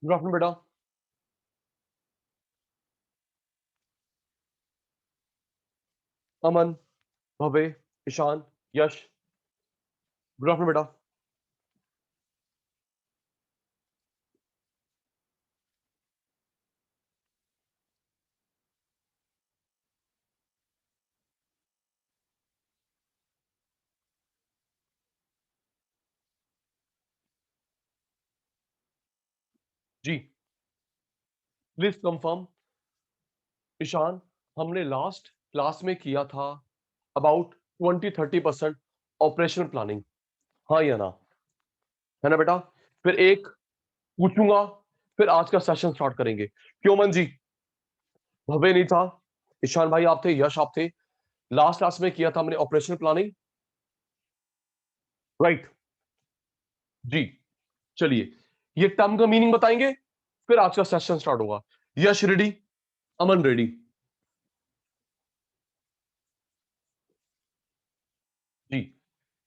Good afternoon बेटा। अमन, भव्य, ईशान, यश। Good afternoon बेटा। जी, please confirm. Ishan, हमने लास्ट क्लास में किया था अबाउट 20-30% ऑपरेशनल प्लानिंग। हाँ या ना? है ना बेटा? फिर एक पूछूंगा, फिर आज का सेशन स्टार्ट करेंगे। क्यों अमन जी? भव्य नहीं था, ईशान भाई आप थे, यश आप थे। लास्ट क्लास में किया था हमने ऑपरेशनल प्लानिंग, राइट? जी, चलिए, ये टर्म का मीनिंग बताएंगे, फिर आज का सेशन स्टार्ट होगा। यश रेडी? अमन रेडी? जी,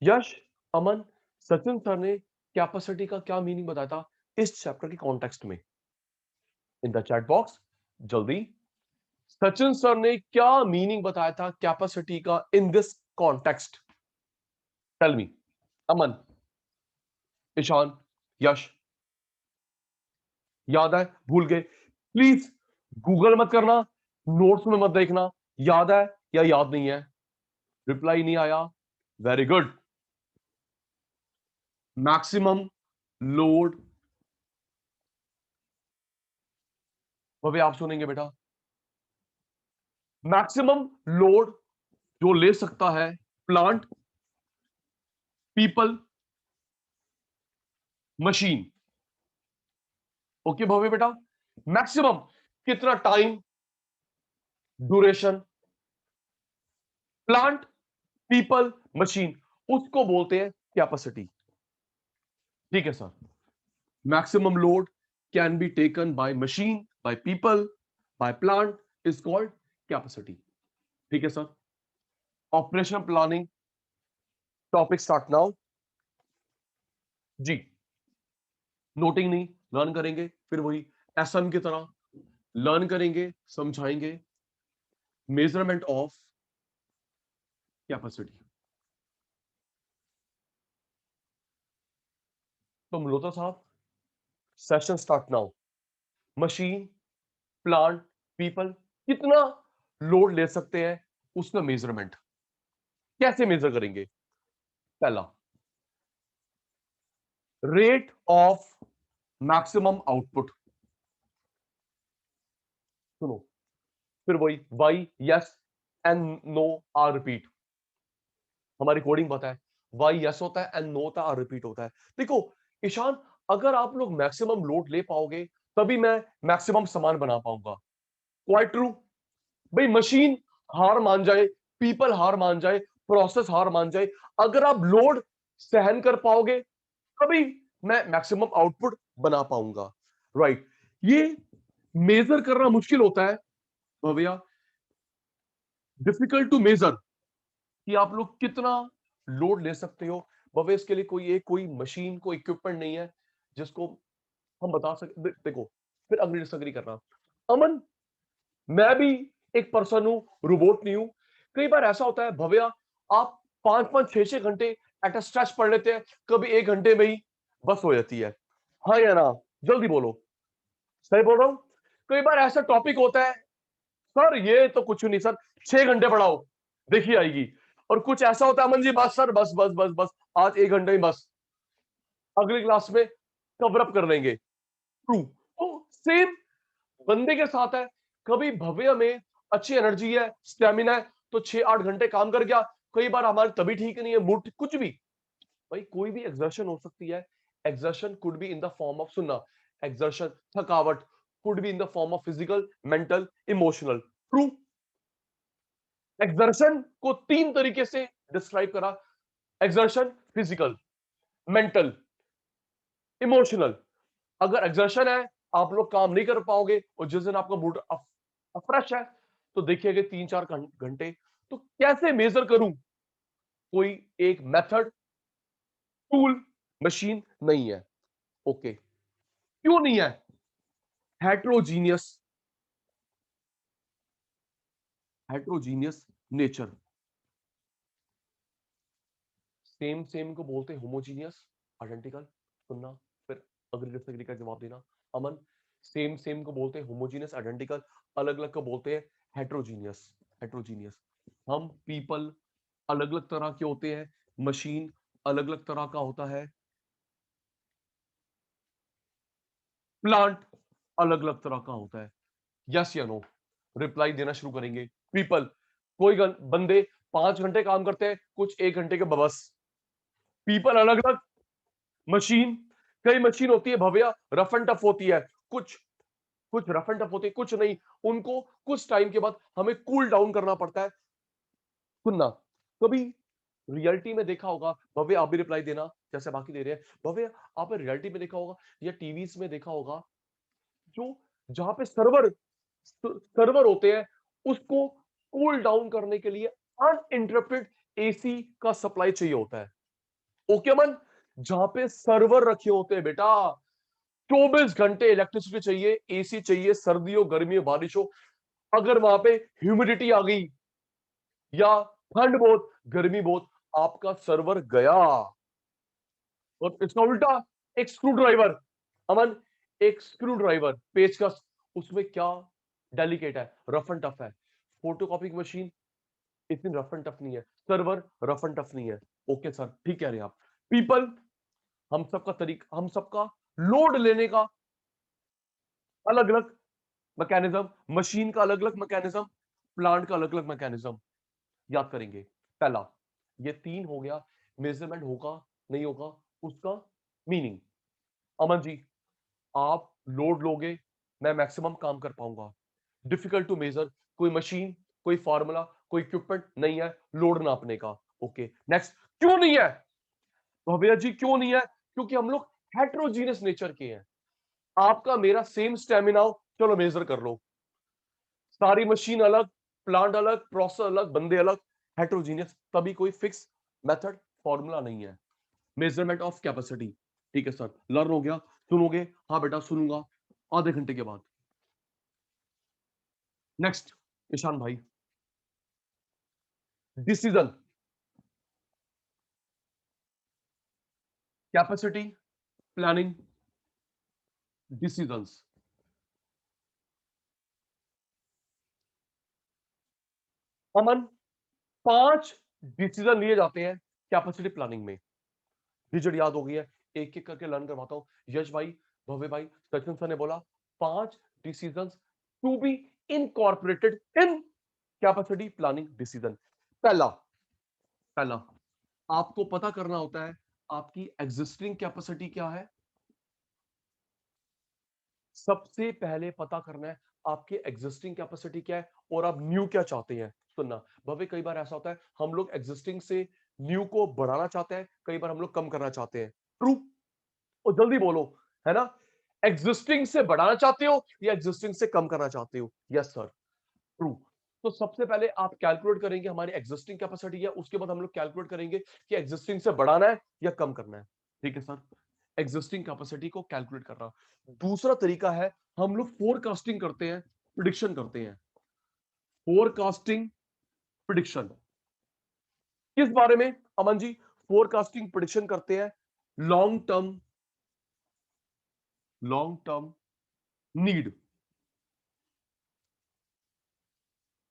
यश, अमन, सचिन सर ने कैपेसिटी का क्या मीनिंग बताया था इस चैप्टर के कॉन्टेक्स्ट में? इन द चैट बॉक्स, जल्दी। सचिन सर ने क्या मीनिंग बताया था कैपेसिटी का in this context? Tell me. Aman, Ishaan, Yash, याद है? भूल गए? प्लीज गूगल मत करना, नोट्स में मत देखना। याद है या याद नहीं है? रिप्लाई नहीं आया? Very good. मैक्सिमम लोड, वो भी आप सुनेंगे बेटा। मैक्सिमम लोड जो ले सकता है plant, people, machine. Okay Bhavya बेटा, मैक्सिमम कितना time, duration, plant, people, machine, उसको बोलते हैं कैपेसिटी। ठीक है sir. Maximum load can be taken by machine, by people, by plant, is called capacity. ठीक है sir. Operation planning topic start now. जी, नोटिंग नहीं, लर्न करेंगे, फिर वही एसएम की तरह लर्न करेंगे, समझाएंगे। Measurement of capacity. तो मल्होत्रा साहब, session start now. Machine, plant, people कितना लोड ले सकते हैं, उसका मेजरमेंट कैसे मेजर करेंगे? पहला, रेट ऑफ मैक्सिमम आउटपुट। सुनो, फिर वही Y yes and no are repeat. हमारी कोडिंग पता है, वाई यस होता है एंड नो होता है, आर रिपीट होता है। देखो ईशान, अगर आप लोग मैक्सिमम लोड ले पाओगे तभी मैं मैक्सिमम सामान बना पाऊंगा। Quite true. भाई मशीन हार मान जाए, पीपल हार मान जाए, प्रोसेस हार मान जाए, अगर आप लोड सहन कर पाओगे तभी मैं मैक्सिमम आउटपुट बना पाऊंगा, राइट? ये मेजर करना मुश्किल होता है भैया, डिफिकल्ट टू मेजर कि आप लोग कितना लोड ले सकते हो। भव्य इसके लिए कोई मशीन, कोई इक्विपमेंट नहीं है जिसको हम बता सकते। देखो, फिर अग्री डिसअग्री करना। अमन, मैं भी एक पर्सन हूं, रोबोट नहीं हूं। कई बार ऐसा होता है भव्या, आप 5-5 6-6 घंटे एट अ स्ट्रेच पढ़ लेते हैं, कभी 1 घंटे में ही बस हो जाती है। हाँ या ना? जल्दी बोलो। सही बोल रहा हूं? कई बार ऐसा टॉपिक होता है, सर ये तो कुछ नहीं सर, 6 घंटे पढ़ाओ देखिए आएगी। और कुछ ऐसा होता है अमन जी, बस सर, बस बस बस बस, आज 1 घंटे ही बस, अगली क्लास में कवर अप कर लेंगे। ट्रू। तो सेम बंदे के साथ है, कभी भव्य में अच्छी एनर्जी है, स्टेमिना है, तो 6-8 घंटे काम कर गया। कई बार हमारी तभी ठीक नहीं है, मूड कुछ भी, भाई कोई भी एक्सर्शन हो सकती है। Exertion could be in the form of, सुनना, एक्सर्शन, थकावट could be in the form of physical, mental, emotional. True. Exertion को 3 तरीके से डिस्क्राइब करा। Exertion physical, mental, emotional. अगर एक्सर्शन है, आप लोग काम नहीं कर पाओगे, और जिस दिन आपका मूड फ्रेश है तो देखिएगा 3-4 घंटे। तो कैसे मेजर करूं? कोई एक मेथड, टूल, मशीन नहीं है। ओके, क्यों नहीं है? Heterogeneous nature. सेम सेम को बोलते हैं होमोजीनियस, आइडेंटिकल। सुनना, फिर अग्री डिसएग्री का जवाब देना। अमन, सेम सेम को बोलते हैं होमोजीनियस आइडेंटिकल, अलग अलग को बोलते हैं हेट्रोजीनियस। हम पीपल अलग अलग तरह के होते हैं, मशीन अलग अलग तरह का होता है, प्लांट अलग अलग तरह का होता है। यस या नो, रिप्लाई देना शुरू करेंगे। पीपल, कोई बंदे 5 घंटे काम करते हैं, कुछ 1 घंटे के बबस। पीपल अलग अलग, मशीन, कई मशीन होती है भव्या रफ एंड टफ होती है, कुछ कुछ रफ एंड टफ होती है, कुछ नहीं, उनको कुछ टाइम के बाद हमें कूल डाउन करना पड़ता है। सुनना, कभी रियलिटी में देखा होगा, भव्य आप भी रिप्लाई देना जैसे बाकी दे रहे हैं। भव्य, आपने रियलिटी में देखा होगा या टीवीज में देखा होगा, जो जहां पे सर्वर होते हैं, उसको कूल डाउन करने के लिए अनइंटरप्टेड एसी का सप्लाई चाहिए होता है। ओके मन, जहां पे सर्वर रखे होते हैं बेटा, 24 घंटे इलेक्ट्रिसिटी चाहिए, एसी चाहिए, सर्दी हो गर्मी हो बारिश हो। अगर वहां पे ह्यूमिडिटी आ गई या ठंड बहुत गर्मी बहुत, आपका सर्वर गया। और इसका उल्टा, एक स्क्रू ड्राइवर, अमन, एक स्क्रू ड्राइवर पेचकस, उसमें क्या डेलिकेट है, रफ एंड टफ है। फोटोकॉपी की मशीन इतनी रफ एंड टफ नहीं है, सर्वर रफ एंड टफ नहीं है। ओके सर, ठीक कह रहे हैं आप। पीपल, हम सबका लोड लेने का अलग अलग मैकेनिज्म, मशीन का अलग अलग मैकेनिज्म, प्लांट का अलग अलग मैकेनिज्म। याद करेंगे। पहला, ये 3 हो गया, मेजरमेंट होगा नहीं होगा उसका मीनिंग। अमन जी, आप लोड लोगे, मैं मैक्सिमम काम कर पाऊंगा। डिफिकल्ट टू मेजर, कोई मशीन, कोई फार्मूला, कोई इक्विपमेंट नहीं है लोड नापने का। ओके नेक्स्ट, क्यों नहीं है भव्या जी, क्यों नहीं है? क्योंकि हम लोग हेट्रोजीनियस नेचर के हैं। आपका मेरा सेम स्टेमिना हो, चलो मेजर कर लो। सारी मशीन अलग, प्लांट अलग, प्रोसेस अलग, बंदे अलग, हेट्रोजीनियस, तभी कोई फिक्स मेथड फॉर्मूला नहीं है। मेजरमेंट ऑफ कैपेसिटी, ठीक है सर, लर्न हो गया। सुनोगे? हाँ बेटा सुनूंगा, आधे घंटे के बाद। नेक्स्ट, ईशान भाई, डिसीजन, कैपेसिटी, प्लानिंग, डिसीजंस। अमन, 5 डिसीजन लिए जाते हैं कैपेसिटी प्लानिंग में। डिजिट याद हो गई है, एक एक करके लर्न करवाता हूं। यश भाई, भव्य भाई, सचिन सर ने बोला 5 decisions to be incorporated in capacity planning decision. पहला पहला आपको पता करना होता है आपकी एग्जिस्टिंग कैपेसिटी क्या है। सबसे पहले पता करना है आपकी एग्जिस्टिंग कैपेसिटी क्या है और आप न्यू क्या चाहते हैं। सुनना भव्य, कई बार ऐसा होता है हम लोग एग्जिस्टिंग से न्यू को बढ़ाना चाहते हैं, कई बार हम लोग कम करना चाहते हैं। ट्रू? और जल्दी बोलो, है ना? एग्जिस्टिंग से बढ़ाना चाहते हो या एग्जिस्टिंग से कम करना चाहते हो? Yes sir, true. तो सबसे पहले आप कैलकुलेट करेंगे हमारी एग्जिस्टिंग कैपेसिटी है, उसके बाद हम लोग कैलकुलेट करेंगे कि एग्जिस्टिंग से बढ़ाना है या कम करना है। ठीक है सर, एग्जिस्टिंग कैपेसिटी को कैलकुलेट करना। दूसरा तरीका है, हम लोग फोरकास्टिंग करते हैं, प्रिडिक्शन करते हैं। फोरकास्टिंग, प्रिडिक्शन किस बारे में अमन जी? फोरकास्टिंग प्रिडिक्शन करते हैं लॉन्ग टर्म नीड,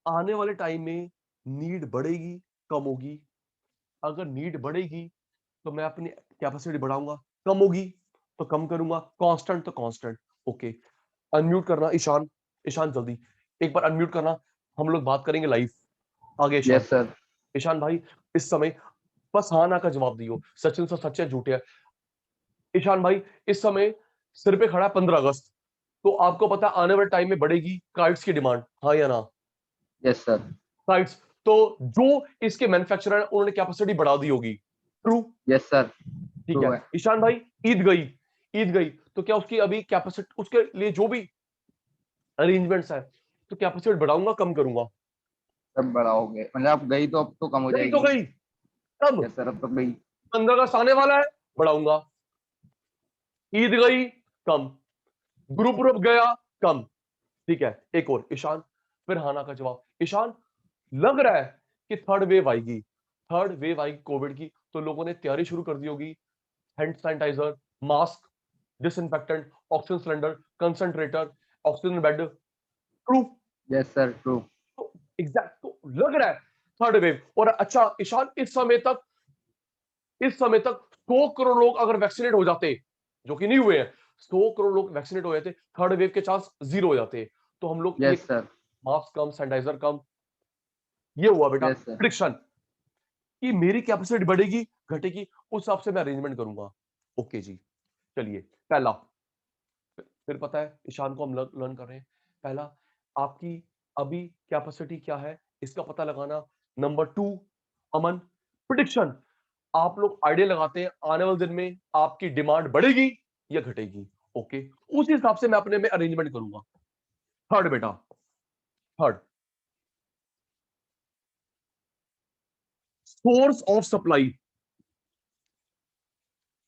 आने वाले टाइम में नीड बढ़ेगी कम होगी। अगर नीड बढ़ेगी तो मैं अपनी कैपेसिटी बढ़ाऊंगा, कम होगी तो कम करूंगा, कांस्टेंट तो कांस्टेंट। ओके, अनम्यूट करना ईशान, ईशान जल्दी एक बार अनम्यूट करना, हम लोग बात करेंगे लाइव। आगे ईशान। Yes sir. ईशान भाई, इस समय बस हाँ ना का जवाब दियो, सचिन सर सच्चे झूठे है। ईशान भाई, इस समय सिर पे खड़ा है 15 अगस्त, तो आपको पता है आने वाले टाइम में बढ़ेगी काइट्स की डिमांड, हाँ या ना? Yes sir. काइट्स, तो जो इसके मैन्युफैक्चरर है उन्होंने कैपेसिटी बढ़ा दी होगी। ट्रू? Yes sir. ठीक ट्रू है है। ईशान भाई, ईद गई तो क्या उसकी अभी कैपेसिटी, उसके लिए जो भी अरेंजमेंट्स है, तो कैपेसिटी बढ़ाऊंगा कम करूंगा? सब बड़ा हो गए, मतलब अब गई तो अब तो कम हो गई तो जाएगी। गई, कब? यस सर, अब तो गई। 15 अगस्त आने वाला है, बढ़ाऊंगा। ईद गई, कम। ग्रुप ग्रुप गया, कम, ठीक है। एक और ईशान, फिर हाना का जवाब। ईशान, लग रहा है कि थर्ड वेव आएगी, थर्ड वेव आएगी कोविड की, तो लोगों ने तैयारी शुरू कर दी होगी, hand sanitizer, mask, disinfectant, oxygen cylinder, concentrator, oxygen bed. True? Yes sir, true. तो एग्जैक्ट, तो लग रहा है थर्ड वेव। और अच्छा ईशान, इस समय तक 100 करोड़ लोग अगर वैक्सीनेट हो जाते, जो कि नहीं हुए हैं, 100 करोड़ लोग वैक्सीनेट हो जाते, थर्ड वेव के चांस जीरो हो जाते। तो हम लोग ये यस सर। मास्क कम, सैनिटाइजर कम, ये हुआ बेटा यस सर। प्रिडिक्शन कि मेरी कैपेसिटी बढ़ेगी घटेगी, उस हिसाब से मैं अरेंजमेंट करूंगा। ओके जी, चलिए पहला, फिर पता है ईशान को हम लर्न कर रहे हैं। पहला, आपकी अभी कैपेसिटी क्या है इसका पता लगाना। नंबर 2, अमन, प्रिडिक्शन, आप लोग आइडिया लगाते हैं आने वाले दिन में आपकी डिमांड बढ़ेगी या घटेगी। ओके, उस हिसाब से मैं अपने में अरेंजमेंट करूंगा। थर्ड बेटा, third, source of supply.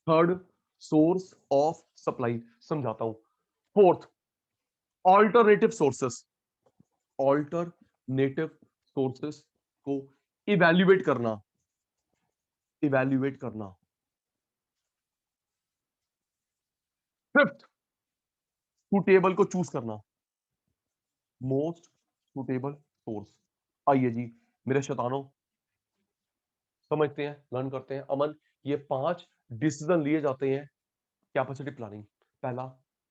Third, source of supply, समझाता हूं। Fourth, alternative sources, alternative sources को इवैल्यूएट करना, इवैल्यूएट करना। फिफ्थ, सुटेबल को चूज करना, मोस्ट सुटेबल सोर्स। आइए जी मेरे शैतानों, समझते हैं, लर्न करते हैं। अमन, ये 5 डिसीजन लिए जाते हैं कैपेसिटी प्लानिंग। पहला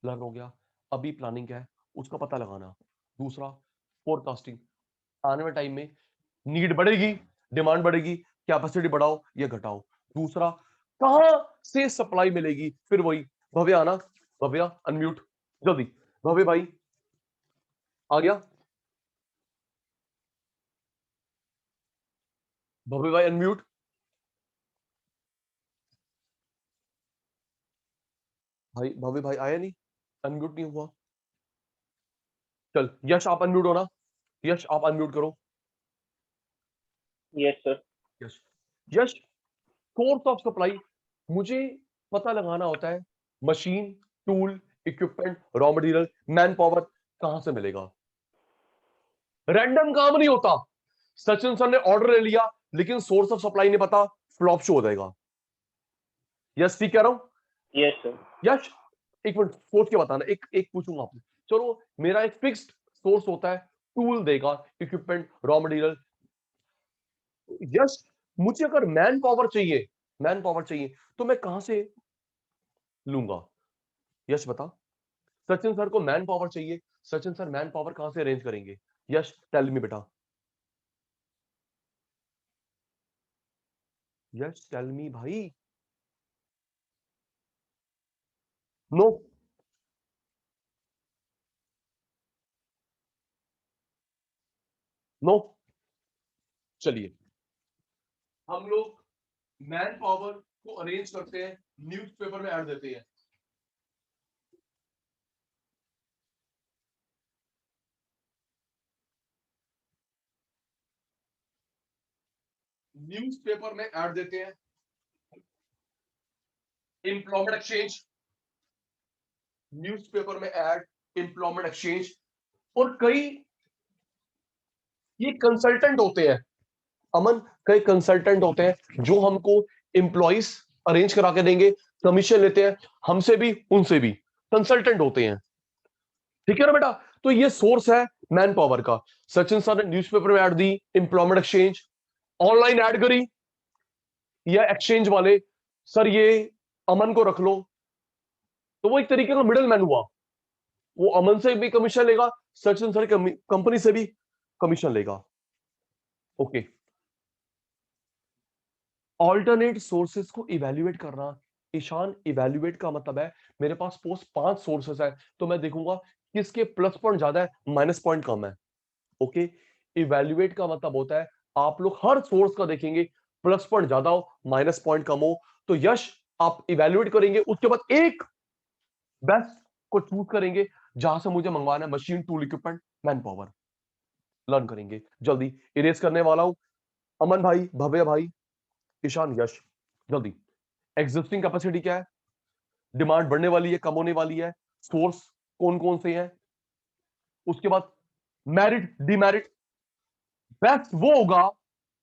लर्न हो गया, अभी प्लानिंग क्या है उसका पता लगाना। दूसरा, फोरकास्टिंग, आने वाले टाइम में नीड बढ़ेगी, डिमांड बढ़ेगी, कैपेसिटी बढ़ाओ या घटाओ। दूसरा, कहां से सप्लाई मिलेगी, फिर वही। भव्य आना, भव्य अनम्यूट जल्दी, भव्य भाई आ गया, भव्य भाई अनम्यूट। भाई भव्य भाई आया नहीं, अनम्यूट नहीं हुआ। चल यश आप अनम्यूट होना, यश आप अनम्यूट करो। Yes sir. Yash, Yash, source of supply मुझे पता लगाना होता है, machine, tool, equipment, raw material, man power कहां से मिलेगा। रैंडम काम नहीं होता। सचिन सर ने ऑर्डर ले लिया लेकिन सोर्स ऑफ सप्लाई नहीं पता, फ्लॉप शो हो जाएगा। यस ठीक कह रहा हूं। Yes sir. यश, एक मिनट सोच के बताना, एक एक पूछूंगा आपसे। चलो, मेरा एक फिक्स्ड सोर्स होता है, टूल देगा, इक्विपमेंट, रॉ मटेरियल। यस, मुझे अगर मैन पावर चाहिए, मैन पावर चाहिए, तो मैं कहां से लूंगा। यश बता, सचिन सर को मैन पावर चाहिए, सचिन सर मैन पावर कहां से अरेंज करेंगे। यश टेल मी बेटा, यश टेल मी भाई। नो, नो, चलिए हम लोग मैन पावर को अरेंज करते हैं, न्यूज़पेपर में ऐड देते हैं। न्यूज़पेपर में ऐड देते हैं, एम्प्लॉयमेंट एक्सचेंज, न्यूज़पेपर में ऐड, एम्प्लॉयमेंट एक्सचेंज। और कई ये कंसल्टेंट होते हैं, अमन, कई कंसल्टेंट होते हैं जो हमको एम्प्लॉइज अरेंज करा के देंगे, कमीशन लेते हैं हमसे भी उनसे भी, कंसल्टेंट होते हैं। ठीक है ना बेटा, तो ये सोर्स है मैन पावर का। सचिन सर ने न्यूज़पेपर में add the, employment exchange, online add करी, या एक्सचेंज वाले सर ये अमन को रख लो, तो वो एक तरीके का मिडल मैन हुआ। वो अमन से भी कमीशन लेगा, सचिन सर कंपनी से भी कमीशन लेगा। ओके, ऑल्टरनेट सोर्सेस को इवैल्यूएट करना। ईशान, इवैल्यूएट का मतलब है मेरे पास सपोज 5 सोर्सेस है, तो मैं देखूंगा किसके प्लस पॉइंट ज्यादा है, माइनस पॉइंट कम है। ओके, इवैल्यूएट का मतलब होता है आप लोग हर सोर्स का देखेंगे, प्लस पॉइंट ज्यादा हो, माइनस पॉइंट कम हो, तो यश आप इवैल्यूएट करेंगे, उसके बाद एक बेस्ट को चूज करेंगे जहां से मुझे मंगवाना है, machine, tool, equipment, man power. Learn करेंगे, जल्दी इरेज करने वाला हूं। अमन भाई, भव्य भाई, ईशान, यश, जल्दी। एग्जिस्टिंग कैपेसिटी क्या है, डिमांड बढ़ने वाली है, कम होने वाली है, सोर्स कौन कौन से हैं, उसके बाद मेरिट डिमेरिट। बेस्ट वो होगा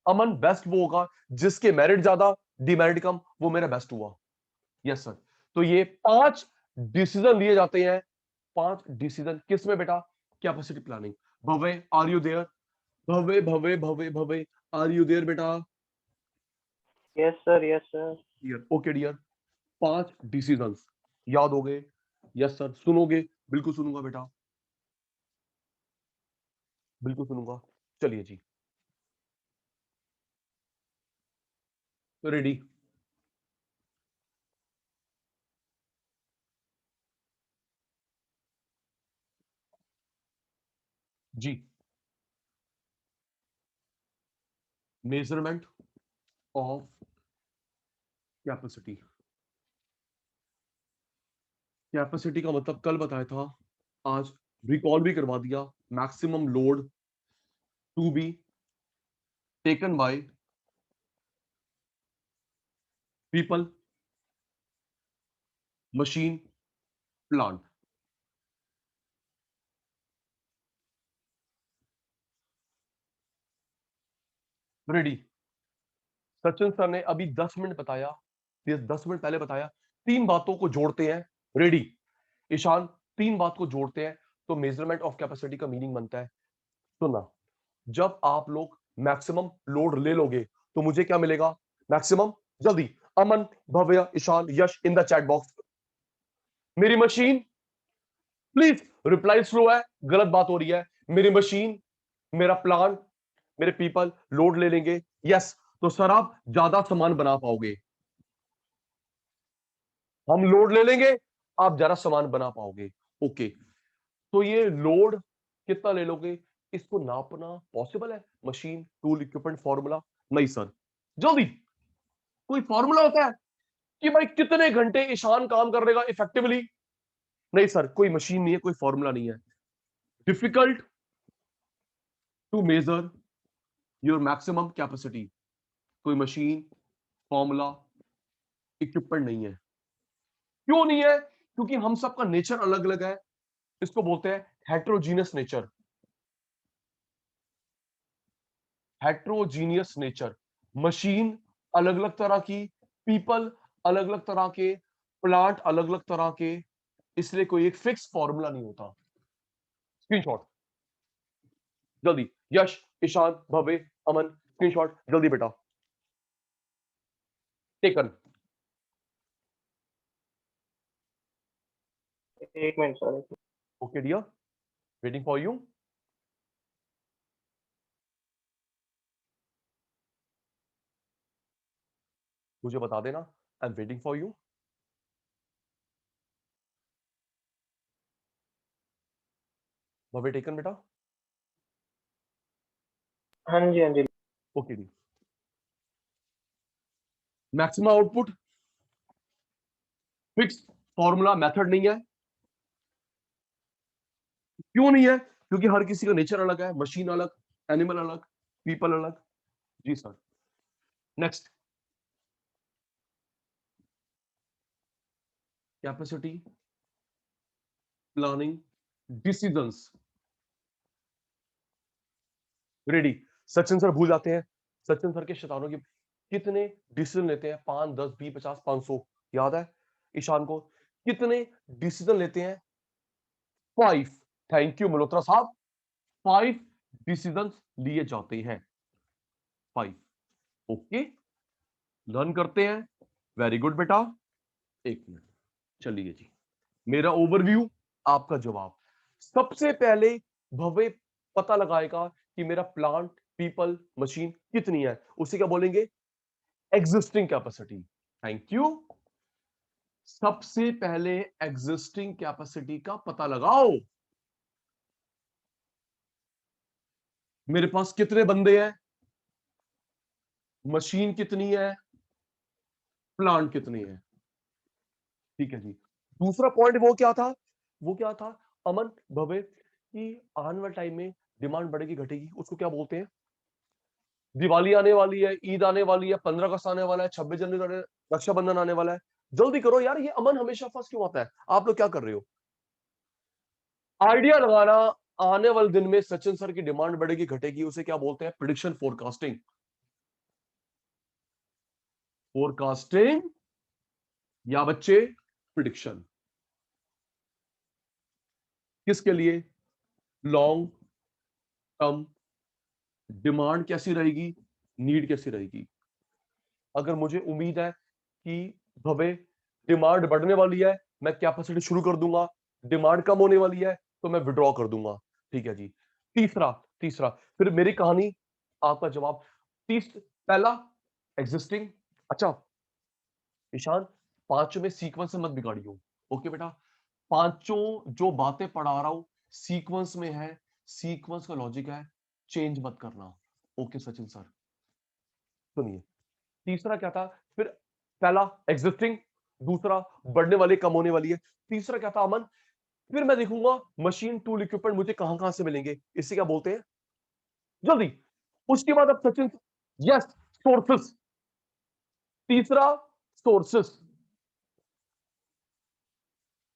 अमन, बेस्ट वो होगा जिसके मेरिट ज्यादा डिमेरिट कम, वो मेरा बेस्ट हुआ। Yes sir. तो ये 5 डिसीजन लिए जाते हैं। 5 डिसीजन किस में बेटा? Capacity planning. Bhave are you there? Bhave Bhave Bhave Bhave are you there बेटा? Yes sir, yes sir. Okay dear, 5 decisions याद हो गए? Yes sir. सुनोगे? बिल्कुल सुनूंगा बेटा, बिल्कुल सुनूंगा। चलिए जी, रेडी? जी। Measurement of capacity. कैपेसिटी का मतलब कल बताया था, आज रिकॉल भी करवा दिया। Maximum load to be taken by people, machine, plant. Ready? Sachin sir ने अभी 10 मिनट बताया, ये 10 मिनट पहले बताया, 3 बातों को जोड़ते हैं। रेडी ईशान? 3 बात को जोड़ते हैं तो मेजरमेंट ऑफ कैपेसिटी का मीनिंग बनता है। सुनना, जब आप लोग मैक्सिमम लोड ले लोगे तो मुझे क्या मिलेगा? मैक्सिमम। जल्दी अमन, भव्य, ईशान, यश इन द चैट बॉक्स। मेरी मशीन, प्लीज रिप्लाई स्लो है, गलत बात हो रही है। मेरी मशीन, मेरा प्लांट, मेरे पीपल लोड ले लेंगे। यस, तो सर आप ज्यादा सामान बना पाओगे। हम लोड ले लेंगे, आप ज्यादा सामान बना पाओगे। ओके, तो ये लोड कितना ले लोगे, इसको नापना पॉसिबल है? Machine, tool, equipment, formula? नहीं सर। जल्दी, कोई फॉर्मूला होता है कि भाई कितने घंटे ईशान काम कर लेगा इफेक्टिवली? नहीं सर, कोई मशीन नहीं है, कोई फॉर्मूला नहीं है। Difficult to measure your maximum capacity, कोई मशीन, फॉर्मूला, इक्विपमेंट नहीं है। क्यों नहीं है? क्योंकि हम सबका नेचर अलग अलग है। इसको बोलते हैं heterogeneous nature. Heterogeneous nature. Machine अलग अलग तरह की, पीपल अलग अलग तरह के, प्लांट अलग अलग तरह के, इसलिए कोई एक फिक्स फॉर्मूला नहीं होता। स्क्रीनशॉट जल्दी, यश, ईशान, भव्य, अमन, स्क्रीनशॉट जल्दी बेटा। टेकन। एक minute sir. Okay dear, waiting for you. मुझे बता देना, I am waiting for you. Bhavya taken बेटा? हाँ जी, हाँ जी। Okay D. Maximum output fix formula method नहीं है। क्यों नहीं है? क्योंकि हर किसी का नेचर अलग है, मशीन अलग, एनिमल अलग, पीपल अलग। जी sir. Next, capacity planning decisions. Ready? Sachin sir भूल जाते हैं। सचिन सर के शैतानों की कितने डिसीजन लेते हैं? 5, 10, 20, 50, 500 याद है? ईशान को कितने डिसीजन लेते हैं? 5। थैंक यू मल्होत्रा साहब, 5 डिसीजन लिए जाते हैं। 5। ओके, लर्न करते हैं। वेरी गुड बेटा। एक मिनट, चलिए जी, मेरा ओवरव्यू, आपका जवाब। सबसे पहले भव्य पता लगाएगा कि मेरा प्लांट, पीपल, मशीन कितनी है, उसे क्या बोलेंगे? Existing capacity. Thank you. सबसे पहले एग्जिस्टिंग कैपेसिटी का पता लगाओ। मेरे पास कितने बंदे हैं, मशीन कितनी है, प्लांट कितनी है? ठीक है जी। दूसरा पॉइंट वो क्या था? वो क्या था अमन, भव्य, कि आने वाले टाइम में डिमांड बढ़ेगी घटेगी, उसको क्या बोलते हैं? दिवाली आने वाली है, ईद आने वाली है, 15 अगस्त आने वाला है, 26 जनवरी, रक्षाबंधन आने वाला है। जल्दी करो यार, ये अमन हमेशा फर्स्ट क्यों आता है? आप लोग क्या कर रहे हो? आइडिया लगाना आने वाले दिन में सचिन सर की डिमांड बढ़ेगी घटेगी, उसे क्या बोलते हैं? Prediction, forecasting. फोरकास्टिंग या बच्चे प्रिडिक्शन। किसके लिए? लॉन्ग टर्म डिमांड कैसी रहेगी, नीड कैसी रहेगी। अगर मुझे उम्मीद है कि भवे डिमांड बढ़ने वाली है, मैं कैपेसिटी शुरू कर दूंगा। डिमांड कम होने वाली है तो मैं विड्रॉ कर दूंगा। ठीक है जी। तीसरा तीसरा फिर मेरी कहानी, आपका जवाब। पहला एग्जिस्टिंग। अच्छा ईशान, पांचों में सीक्वेंस से मत बिगाड़ियो। ओके बेटा, पांचों जो बातें पढ़ा रहा हूं सीक्वेंस में है, सीक्वेंस का लॉजिक है, चेंज मत करना। Okay Sachin sir. सुनिए, तीसरा क्या था फिर? पहला एग्जिस्टिंग, दूसरा बढ़ने वाली कम होने वाली है, तीसरा क्या था अमन? फिर मैं देखूंगा मशीन टूल इक्विपमेंट मुझे कहां कहां से मिलेंगे, इसे क्या बोलते हैं? जल्दी। उसके बाद अब सचिन, यस, सोर्सेस। तीसरा sources,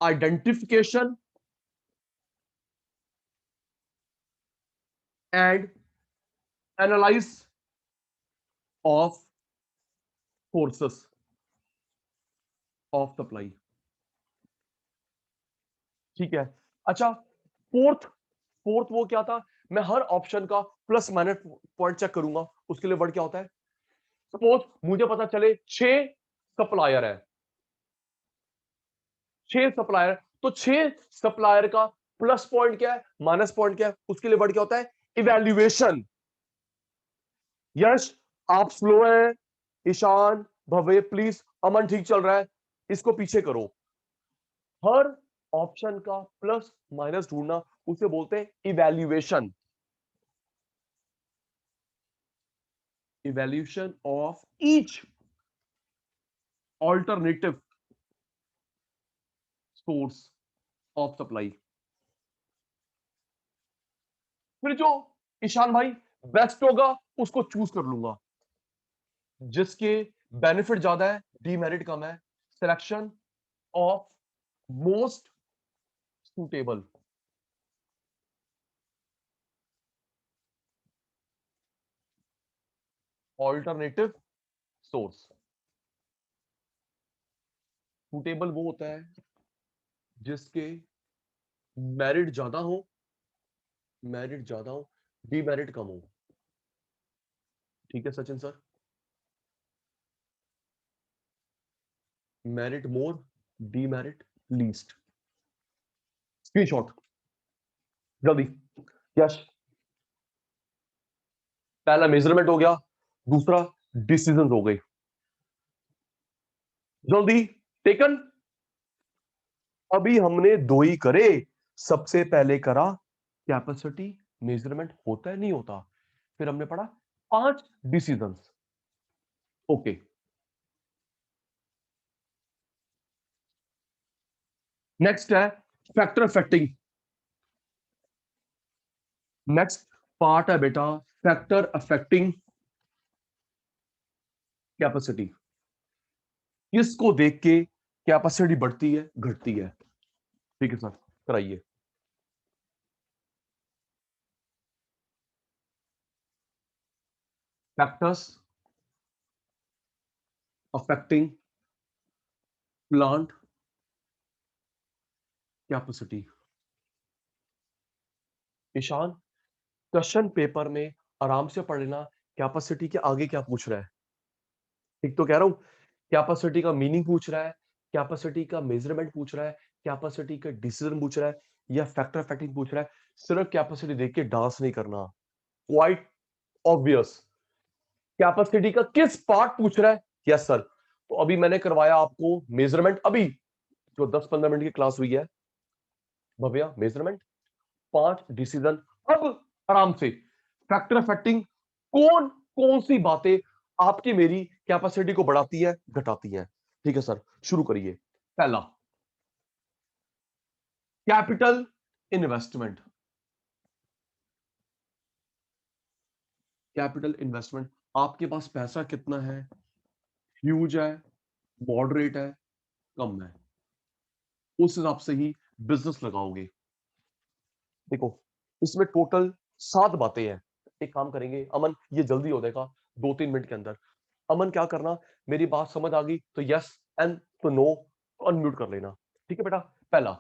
identification and analyse of sources of supply. ठीक है। अच्छा, फोर्थ फोर्थ वो क्या था? मैं हर ऑप्शन का प्लस माइनस पॉइंट चेक करूंगा। उसके लिए वर्ड क्या होता है? सपोज मुझे पता चले 6 सप्लायर है, 6 सप्लायर, तो 6 सप्लायर का प्लस पॉइंट क्या है, माइनस पॉइंट क्या है, उसके लिए वर्ड क्या होता है? इवैल्यूएशन। यश आप स्लो हैं, ईशान, भव्य प्लीज, अमन ठीक चल रहा है, इसको पीछे करो। हर ऑप्शन का प्लस माइनस ढूंढना, उसे बोलते हैं evaluation. Evaluation of each alternative source of supply. फिर जो ईशान भाई बेस्ट होगा उसको चूज कर लूंगा, जिसके बेनिफिट ज्यादा है, डीमेरिट कम है। Selection of most suitable. Alternative source. Suitable वो होता है जिसके मेरिट ज्यादा हो, मेरिट ज्यादा हो, डीमेरिट कम हो। ठीक है सचिन सर? मेरिट मोर, डीमेरिट लीस्ट। स्क्रीनशॉट जल्दी। यस, पहला मेजरमेंट हो गया, दूसरा डिसीजन हो गए। जल्दी टेकन। अभी हमने दो ही करे। सबसे पहले करा कैपेसिटी मेजरमेंट होता है नहीं होता, फिर हमने पढ़ा 5 डिसीजंस। ओके, नेक्स्ट है फैक्टर अफेक्टिंग। नेक्स्ट पार्ट है बेटा फैक्टर अफेक्टिंग कैपेसिटी। किसको देख के कैपेसिटी बढ़ती है घटती है? ठीक है सर, कराइए। Factors affecting plant capacity. Ishaan, question paper में आराम से पढ़ लेना, कैपेसिटी के आगे क्या पूछ रहा है। ठीक तो कह रहा हूं? कैपेसिटी का मीनिंग पूछ रहा है, कैपेसिटी का मेजरमेंट पूछ रहा है, कैपेसिटी का डिसीजन पूछ रहा है, या फैक्टर अफेक्टिंग पूछ रहा है। सिर्फ कैपेसिटी देख के डांस नहीं करना, क्वाइट ऑब्वियस। कैपेसिटी का किस पार्ट पूछ रहा है? Yes sir. तो अभी मैंने करवाया आपको मेजरमेंट, अभी जो 10-15 मिनट की क्लास हुई है, भव्या मेजरमेंट, 5 डिसीजन। अब आराम से फैक्टर अफेक्टिंग, कौन कौन सी बातें आपकी मेरी कैपेसिटी को बढ़ाती है घटाती है। ठीक है सर, शुरू करिए। पहला कैपिटल इन्वेस्टमेंट। कैपिटल इन्वेस्टमेंट, आपके पास पैसा कितना है? ह्यूज है, मॉडरेट है, कम है, उस हिसाब से ही बिजनेस लगाओगे। देखो इसमें टोटल 7 बातें हैं। एक काम करेंगे अमन, ये जल्दी हो जाएगा 2-3 मिनट के अंदर। अमन क्या करना, मेरी बात समझ आ गई तो यस एंड तो नो अनम्यूट कर लेना, ठीक है बेटा। पहला,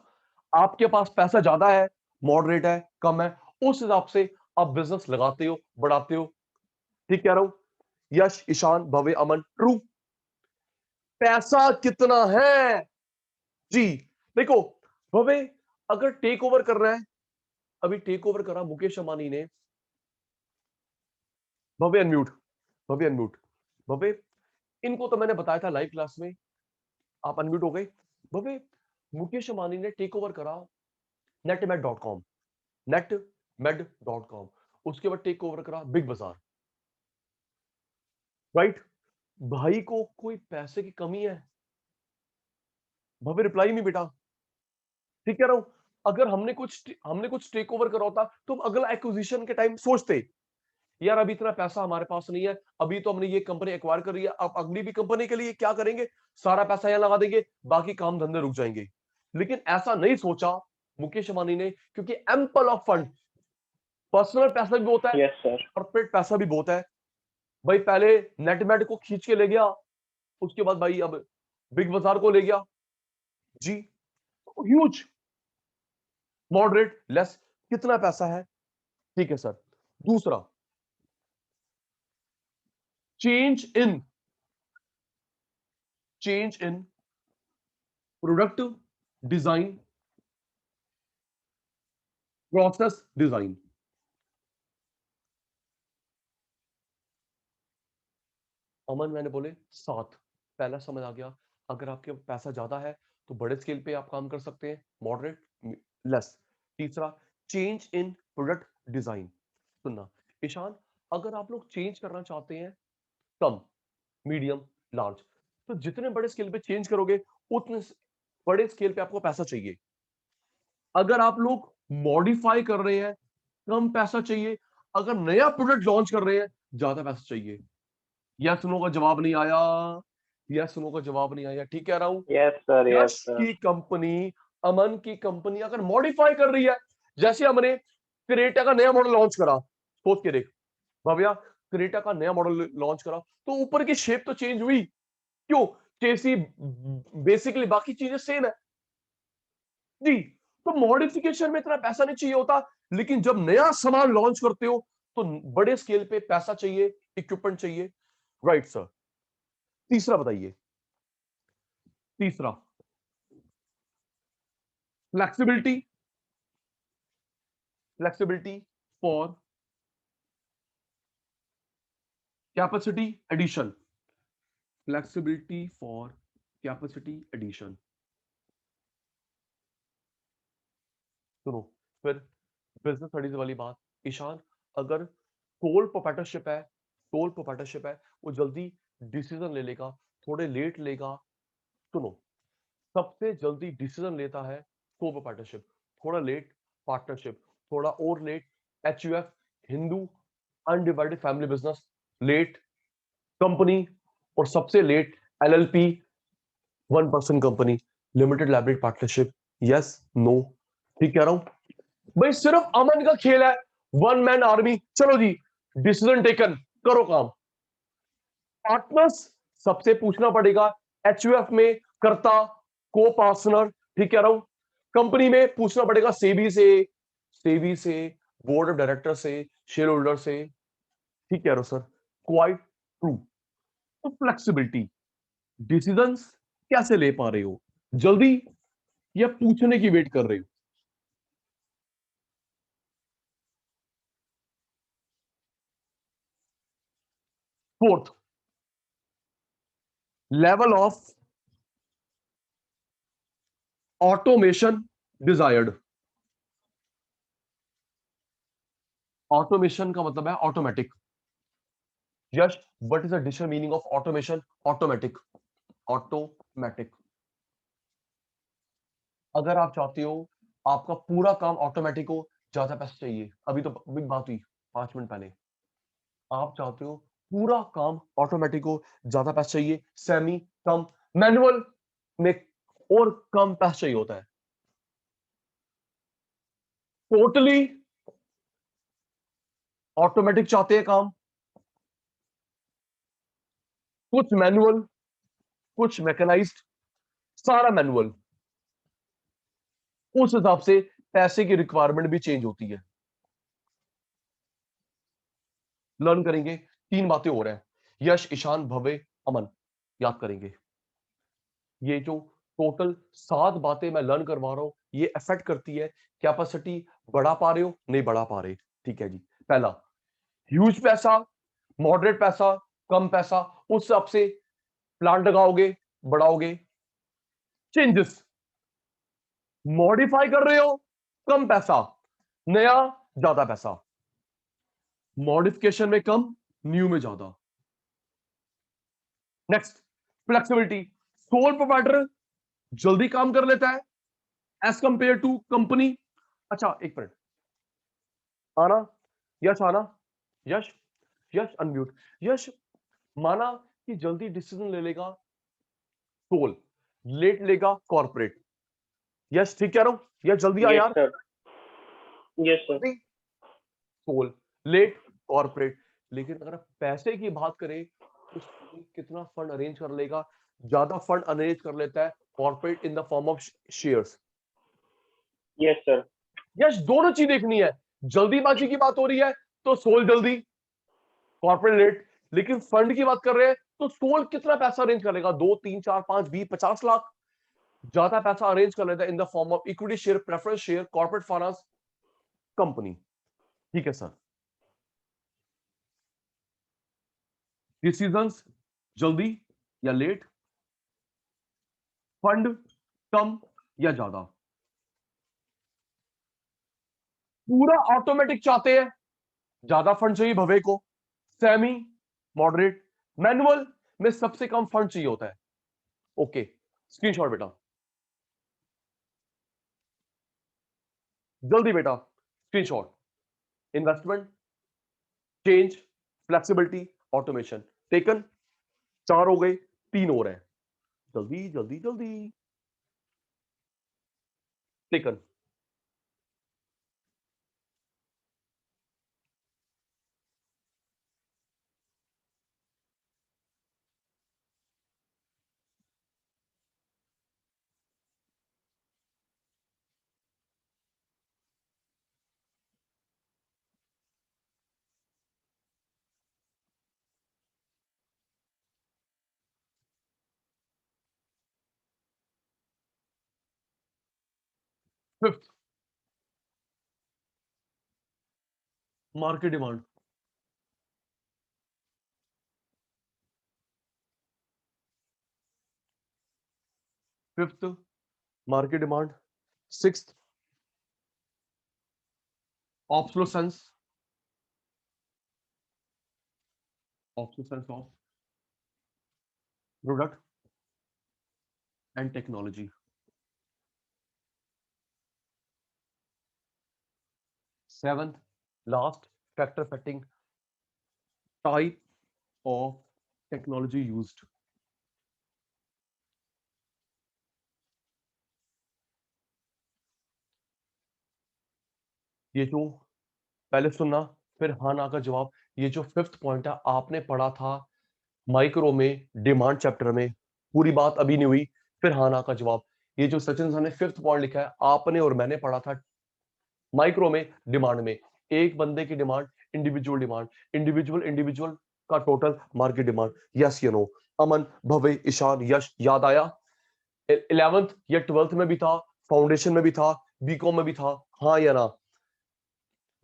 आपके पास पैसा ज्यादा है, मॉडरेट है, कम है, उस हिसाब से आप बिजनेस लगाते हो, बढ़ाते हो। ठीक कह रहा हूं? यश, ईशान, भव्य, अमन, ट्रू। पैसा कितना है जी? देखो भव्य, अगर टेक ओवर कर रहा है, अभी टेक ओवर करा मुकेश अंबानी ने। भव्य अनम्यूट, भव्य अनम्यूट, भव्य इनको तो मैंने बताया था लाइव क्लास में, आप अनम्यूट हो गए। भव्य, मुकेश अंबानी ने टेक ओवर करा netmed.com, netmed.com, उसके बाद टेक ओवर करा बिग बाजार, राइट? भाई को कोई पैसे की कमी है? भव्य रिप्लाई नहीं बेटा, ठीक कह रहा हूं। अगर हमने कुछ टेक ओवर करा होता तो हम अगला एक्विजिशन के टाइम सोचते, यार अभी इतना पैसा हमारे पास नहीं है, अभी तो हमने ये कंपनी एक्वायर कर रही है, अब अगली भी कंपनी के लिए क्या करेंगे, सारा पैसा यहां लगा देंगे, बाकी काम धंधे रुक जाएंगे। लेकिन ऐसा नहीं सोचा मुकेश अंबानी ने, क्योंकि एम्पल ऑफ फंड, पर्सनल पैसा भी बहुत है, यस सर। कॉर्पोरेट पैसा भी बहुत है। भाई पहले नेटमेट को खींच के ले गया, उसके बाद भाई अब बिग बाजार को ले गया जी। ह्यूज, मॉडरेट, लेस, कितना पैसा है? ठीक है सर। दूसरा, change in product design, process design. Aman मैंने बोले 7, पहला समझ आ गया। अगर आपके पैसा ज्यादा है तो बड़े स्केल पे आप काम कर सकते हैं, मॉडरेट, लेस। तीसरा, चेंज इन प्रोडक्ट डिजाइन। सुनना ईशान, अगर आप लोग चेंज करना चाहते हैं कम, मीडियम, लार्ज, तो जितने बड़े स्केल पे चेंज करोगे उतने बड़े स्केल पे आपको पैसा चाहिए। अगर आप लोग मॉडिफाई कर रहे हैं, कम पैसा चाहिए। अगर नया प्रोडक्ट लॉन्च कर रहे हैं, ज्यादा पैसा चाहिए। यस नो का जवाब नहीं आया, यस नो का जवाब नहीं आया, ठीक कह रहा हूं। यस सर, यस यश सर। की कंपनी, अमन की कंपनी अगर मॉडिफाई कर रही है, जैसे हमने क्रेटा का नया मॉडल लॉन्च करा, सोच के देख भव्या, क्रेटा का नया मॉडल लॉन्च करा तो ऊपर की शेप तो चेंज हुई, क्यों? चेसी, बेसिकली बाकी चीजें सेम है जी। तो मॉडिफिकेशन में इतना पैसा नहीं चाहिए होता, लेकिन जब नया सामान लॉन्च करते हो तो बड़े स्केल पे पैसा चाहिए, इक्विपमेंट चाहिए, राइट सर। तीसरा बताइए, तीसरा, flexibility, flexibility for capacity addition, flexibility for capacity addition. सुनो, फिर बिजनेस स्टडीज वाली बात, ईशान, अगर सोल प्रोप्राइटरशिप है, सोल प्रोप्राइटरशिप है, वो जल्दी डिसीजन ले लेगा, थोड़े लेट लेगा। सुनो, सबसे जल्दी डिसीजन लेता है सोल प्रोप्राइटरशिप, थोड़ा लेट पार्टनरशिप, थोड़ा और late HUF, Hindu undivided family business, late company, और सबसे late LLP, 1% company, limited liability partnership. Yes no, ठीक कह रहा हूं भाई, सिर्फ अमन का खेल है, वन मैन आर्मी। चलो जी, डिसीजन टेकन, करो काम। पार्टनर्स सबसे पूछना पड़ेगा, एचयूएफ में करता, को पार्टनर, ठीक कह रहा हूं। कंपनी में पूछना पड़ेगा सेबी से, बोर्ड ऑफ डायरेक्टर से, शेयर होल्डर से, ठीक कह रहे हो सर, क्वाइट ट्रू। तो फ्लेक्सिबिलिटी, डिसीजंस कैसे ले पा रहे हो, जल्दी या पूछने की वेट कर रहे हो? Fourth, level of automation desired. Automation का मतलब है automatic. Yash, what is the dictionary meaning of automation? Automatic, automatic. अगर आप चाहते हो आपका पूरा काम ऑटोमेटिक हो, ज्यादा पैसा चाहिए। अभी तो बिग बात हुई 5 मिनट पहले, आप चाहते हो पूरा काम ऑटोमेटिक हो, ज्यादा पैसा चाहिए, सेमी, कम, मैनुअल में और कम पैसा चाहिए होता है। टोटली ऑटोमेटिक चाहते हैं काम, कुछ मैनुअल, कुछ मैकेनाइज्ड, सारा मैनुअल। उस हिसाब से पैसे की रिक्वायरमेंट भी चेंज होती है। लर्न करेंगे, 3 बातें हो रहा है, यश, ईशान, भव्य, अमन, याद करेंगे। ये जो टोटल 7 बातें मैं लर्न करवा रहा हूं, ये अफेक्ट करती है कैपेसिटी बढ़ा पा रहे हो नहीं बढ़ा पा रहे। ठीक है जी। पहला, ह्यूज पैसा, मॉडरेट पैसा, कम पैसा, उस हिसाब से प्लांट लगाओगे, बढ़ाओगे। चेंजेस, मॉडिफाई कर रहे हो, कम पैसा, नया ज्यादा पैसा, मॉडिफिकेशन में कम, न्यू में ज्यादा। नेक्स्ट, फ्लेक्सिबिलिटी, सोल प्रोवाइडर जल्दी काम कर लेता है एज कंपेयर टू कंपनी। अच्छा एक मिनट, आना, यश आना, यश, यश अनम्यूट, यश, माना कि जल्दी डिसीजन ले लेगा सोल, लेट लेगा कॉर्पोरेट। यश ठीक कह रहा हूं, यश जल्दी आ यस यार। Sir, yes sir, sole, late, corporate. लेकिन अगर आप पैसे की बात करें तो सोल कितना फंड अरेंज कर लेगा, ज्यादा फंड अरेंज कर लेता है corporate in the form of shares. Yes sir, Yash दोनों चीज देखनी है, जल्दीबाजी की बात हो रही है तो सोल जल्दी, कॉर्पोरेट लेट। लेकिन फंड की बात कर रहे हैं तो सोल कितना पैसा अरेंज करेगा, 2 3 4 5 20 50 लाख, ज्यादा पैसा अरेंज कर लेता है इन the form of equity share, preference share, corporate finance, company. ठीक है सर। डिसीजंस जल्दी या लेट, फंड कम या ज्यादा, पूरा ऑटोमेटिक चाहते हैं, ज्यादा फंड चाहिए भवे को, सेमी, मॉडरेट, मैनुअल में सबसे कम फंड चाहिए होता है। ओके, स्क्रीनशॉट बेटा, जल्दी बेटा screenshot. Investment, change, flexibility, automation, taken. 4 हो गए, 3 हो रहे हैं, जल्दी जल्दी जल्दी। Taken, fifth, market demand. Fifth, market demand. Sixth, obsolescence, obsolescence of product and technology. Seventh, last factor affecting type of technology used. ये जो पहले सुनना फिर हाँ ना का जवाब, ये जो फिफ्थ पॉइंट है आपने पढ़ा था माइक्रो में, डिमांड चैप्टर में, पूरी बात अभी नहीं हुई, फिर हाँ ना का जवाब। ये जो सचिन सर ने फिफ्थ पॉइंट लिखा है आपने और मैंने पढ़ा था माइक्रो में, डिमांड में, एक बंदे की demand, individual demand, individual individual का टोटल मार्केट डिमांड। यस या नो? अमन, भव्य, ईशान, यश, याद आया? 11th या 12th में भी था, फाउंडेशन में भी था, बीकॉम में भी था, हाँ या ना?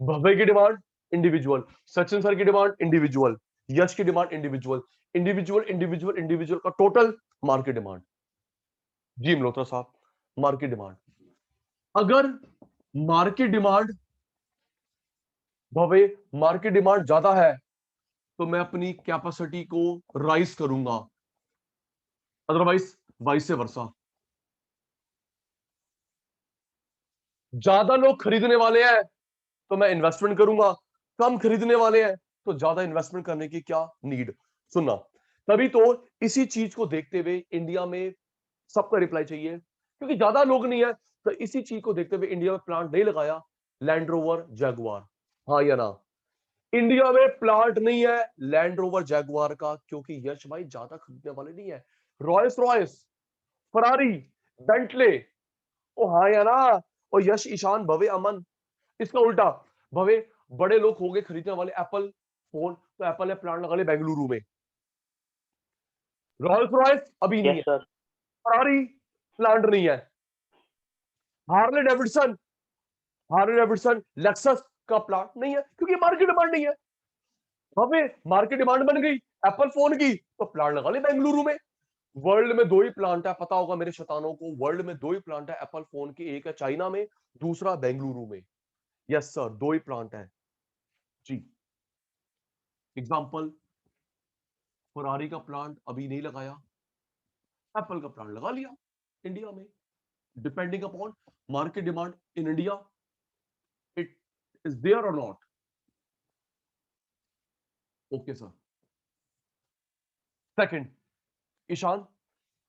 भव्य की डिमांड इंडिविजुअल, सचिन सर की डिमांड इंडिविजुअल, यश की demand individual, individual individual individual का टोटल मार्केट डिमांड। जी मल्होत्रा साहब, मार्केट डिमांड। अगर मार्केट डिमांड, भव्य, मार्केट डिमांड ज्यादा है तो मैं अपनी कैपेसिटी को राइज करूंगा, अदरवाइज वाइस वर्सा। ज्यादा लोग खरीदने वाले हैं तो मैं इन्वेस्टमेंट करूंगा, कम खरीदने वाले हैं तो ज्यादा इन्वेस्टमेंट करने की क्या नीड। सुनना, तभी तो इसी चीज को देखते हुए इंडिया में सबका रिप्लाई चाहिए, क्योंकि ज्यादा लोग नहीं है, तो इसी चीज को देखते हुए इंडिया में प्लांट नहीं लगाया लैंड रोवर जैगुआर, हाँ या ना? इंडिया में प्लांट नहीं है लैंड रोवर जैगुआर का, क्योंकि यश भाई ज्यादा खरीदने वाले नहीं है। रॉयस रॉयस, फरारी, बेंटले, ओ हाँ या ना। और यश, ईशान, भवे, अमन, इसका उल्टा, भवे बड़े लोग हो गए खरीदने वाले एप्पल फोन, तो एप्पल ने प्लांट लगा लिया बेंगलुरु में। रॉयस रॉयस अभी नहीं Yes, है, sir. फरारी प्लांट नहीं है, Harley Davidson, Harley Davidson, Lexus का प्लांट नहीं है, क्योंकि मार्केट डिमांड नहीं है। भवे मार्केट डिमांड बन गई एप्पल फोन की, तो प्लांट लगा लिया बेंगलुरु में। वर्ल्ड में दो ही प्लांट है, पता होगा मेरे शैतानों को, वर्ल्ड में दो ही प्लांट है एप्पल फोन के, एक है चाइना में, दूसरा बेंगलुरु में। यस सर, दो ही प्लांट है जी। एग्जांपल, फरारी का प्लांट अभी नहीं लगाया, एप्पल का प्लांट लगा लिया इंडिया में, depending upon market demand in India, it is there और not. Okay sir. Second, Ishaan,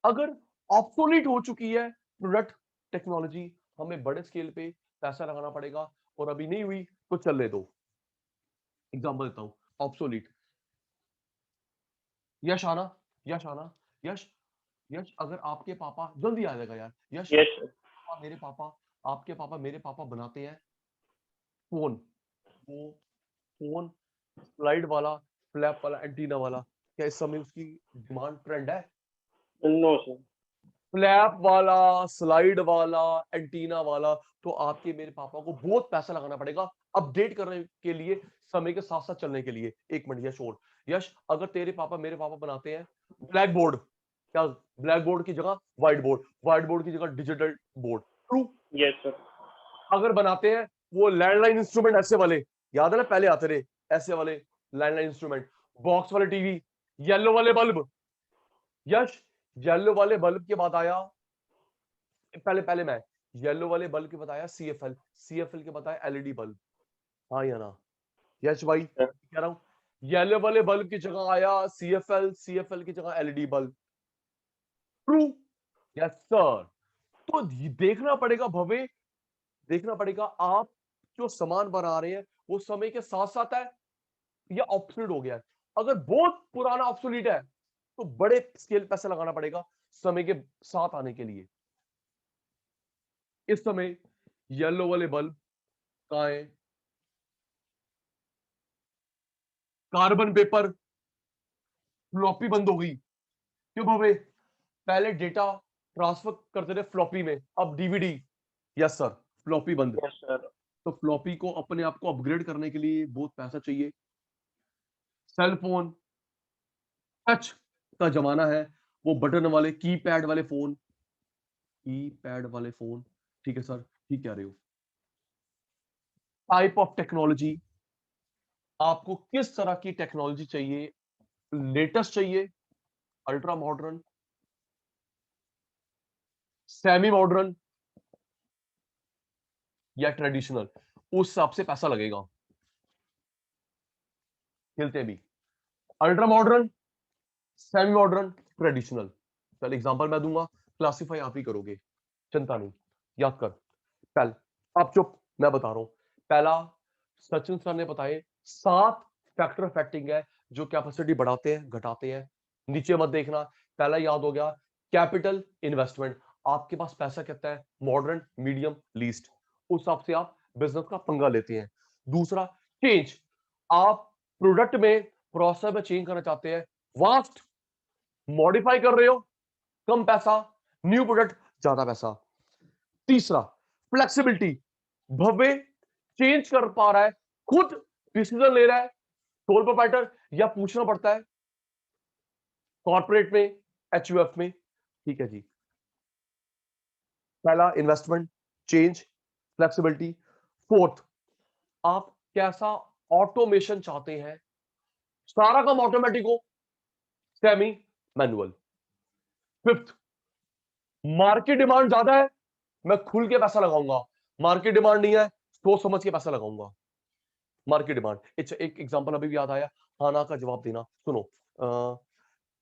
अगर ऑब्सोलीट हो चुकी है प्रोडक्ट टेक्नोलॉजी, हमें बड़े स्केल पे पैसा लगाना पड़ेगा, और अभी नहीं हुई तो चलने दो। एग्जांपल देता हूं, ऑब्सोलीट। यश आना, यश आना, यश, यश अगर आपके पापा, जल्दी आ जाएगा यार यश, Yes, sir. मेरे पापा, आपके पापा, मेरे पापा बनाते हैं फोन, वो फोन स्लाइड वाला, फ्लैप वाला, एंटीना वाला, क्या इस समय उसकी डिमांड ट्रेंड है? No, sir. फ्लैप वाला, स्लाइड वाला, एंटीना वाला, तो आपके मेरे पापा को बहुत पैसा लगाना पड़ेगा अपडेट करने के लिए, समय के साथ साथ चलने के लिए। एक मिनट यश, और यश, अगर तेरे पापा मेरे पापा बनाते हैं ब्लैक बोर्ड, क्या ब्लैक बोर्ड की जगह व्हाइट बोर्ड, व्हाइट बोर्ड की जगह digital board, true? Yes, sir. अगर बनाते हैं वो लैंडलाइन इंस्ट्रूमेंट ऐसे वाले, याद है ना पहले आते रहे ऐसे वाले लैंडलाइन इंस्ट्रूमेंट, बॉक्स वाले टीवी, येलो वाले बल्ब, यश येलो वाले बल्ब के बाद आया, पहले पहले मैं येलो वाले बल्ब के बताया सीएफएल, सीएफएल के बताया एलईडी बल्ब, हाँ या ना? यश भाई Sir. कह रहा हूं, येलो वाले बल्ब की जगह आया सीएफएल, सीएफएल की जगह LED bulb, true? Yes sir. तो देखना पड़ेगा भवे, देखना पड़ेगा आप जो सामान बना रहे हैं वो समय के साथ साथ है या ऑब्सोलीट हो गया है। अगर बहुत पुराना ऑब्सोलीट है तो बड़े स्केल पैसे लगाना पड़ेगा समय के साथ आने के लिए। इस समय येलो वाले बल्ब कहां है? कार्बन पेपर, फ्लॉपी बंद हो गई, क्यों भवे? पहले डेटा ट्रांसफर करते थे फ्लॉपी में, अब डीवीडी। यस सर, फ्लॉपी बंद। Yes, sir. तो फ्लॉपी को अपने आप को अपग्रेड करने के लिए बहुत पैसा चाहिए। सेल फोन, टच का जमाना है, वो बटन वाले कीपैड वाले फोन, कीपैड वाले फोन, ठीक है सर, ठीक कह रहे हो। टाइप ऑफ टेक्नोलॉजी, आपको किस तरह की टेक्नोलॉजी चाहिए? लेटेस्ट चाहिए, अल्ट्रा मॉडर्न, सेमी मॉडर्न, या ट्रेडिशनल? उस हिसाब से पैसा लगेगा। खेलते भी ultra modern, semi modern, traditional. चल एग्जांपल मैं दूंगा, क्लासिफाई आप ही करोगे, चिंता नहीं, याद कर। पहले आप चुप, मैं बता रहा हूं। पहला, सचिन सर ने बताए 7 फैक्टर अफेक्टिंग है जो कैपेसिटी बढ़ाते हैं घटाते हैं। नीचे मत देखना, पहला याद हो गया, कैपिटल इन्वेस्टमेंट, आपके पास पैसा कितना है, मॉडर्न, मीडियम, लीस्ट, उस हिसाब से आप बिजनेस का पंगा लेते हैं। दूसरा, चेंज, आप प्रोडक्ट में, प्रोसेस में चेंज करना चाहते हैं, वास्ट मॉडिफाई कर रहे हो, कम पैसा, न्यू प्रोडक्ट ज्यादा पैसा। तीसरा, फ्लेक्सिबिलिटी, भव्य चेंज कर पा रहा है, खुद डिसीजन ले रहा है, सोल प्रोप्राइटर, या पूछना पड़ता है कॉर्पोरेट में, एचयूएफ में, ठीक है जी। पहला इन्वेस्टमेंट, चेंज, फ्लेक्सिबिलिटी। फोर्थ, आप कैसा ऑटोमेशन चाहते हैं, सारा काम ऑटोमेटिक हो, semi manual. Fifth, market demand ज्यादा है, मैं खुल के पैसा लगाऊंगा, मार्केट डिमांड नहीं है, सोच समझ के पैसा लगाऊंगा। मार्केट डिमांड, एक एग्जांपल अभी भी याद आया, हाना का जवाब देना, सुनो।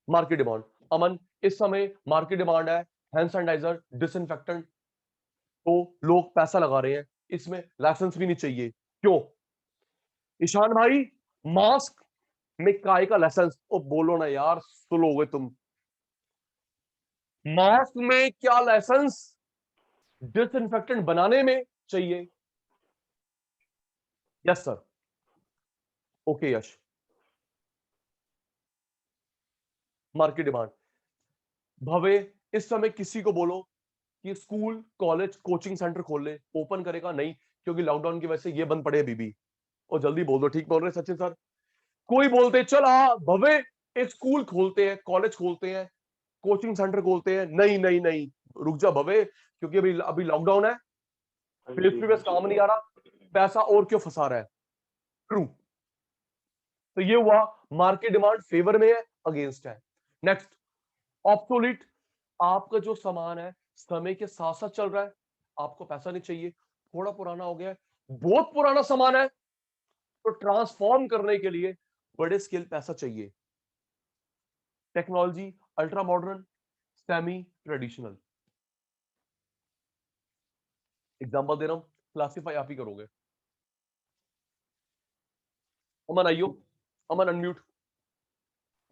मार्केट डिमांड, अमन, इस समय मार्केट डिमांड है हैंड सैनिटाइजर, डिसइंफेक्टेंट, तो लोग पैसा लगा रहे हैं, इसमें लाइसेंस भी नहीं चाहिए, क्यों? ईशान भाई, मास्क में काय का लाइसेंस, ओ बोलो ना यार, सुनो गए तुम। मास्क में क्या लाइसेंस डिसइंफेक्टेंट बनाने में चाहिए? Yes sir. Okay Yash. Market demand. Bhave इस समय किसी को बोलो कि स्कूल कॉलेज कोचिंग सेंटर खोल ले, ओपन करेगा नहीं, क्योंकि लॉकडाउन की वजह से ये बंद पड़े अभी भी। और जल्दी बोल दो, ठीक बोल रहे सचिन सर? कोई बोलते चल हाँ भवे एक स्कूल खोलते हैं, कॉलेज खोलते हैं, कोचिंग सेंटर खोलते हैं। नहीं नहीं नहीं, रुक जा भवे, क्योंकि अभी अभी लॉकडाउन है, हाँ फेस जी, टू हाँ फेस जी। काम नहीं आ रहा, पैसा और क्यों फंसा रहा है? ट्रू। तो ये हुआ मार्केट डिमांड फेवर में है, अगेंस्ट है। Next, obsolete. आपका जो सामान है समय के साथ साथ चल रहा है, आपको पैसा नहीं चाहिए, थोड़ा पुराना हो गया है, बहुत पुराना सामान है, तो ट्रांसफॉर्म करने के लिए बड़े स्केल पैसा चाहिए। Technology ultra modern, semi traditional. Example दे रहा हूं, क्लासिफाई आप ही करोगे। अमन आइयो, Aman unmute,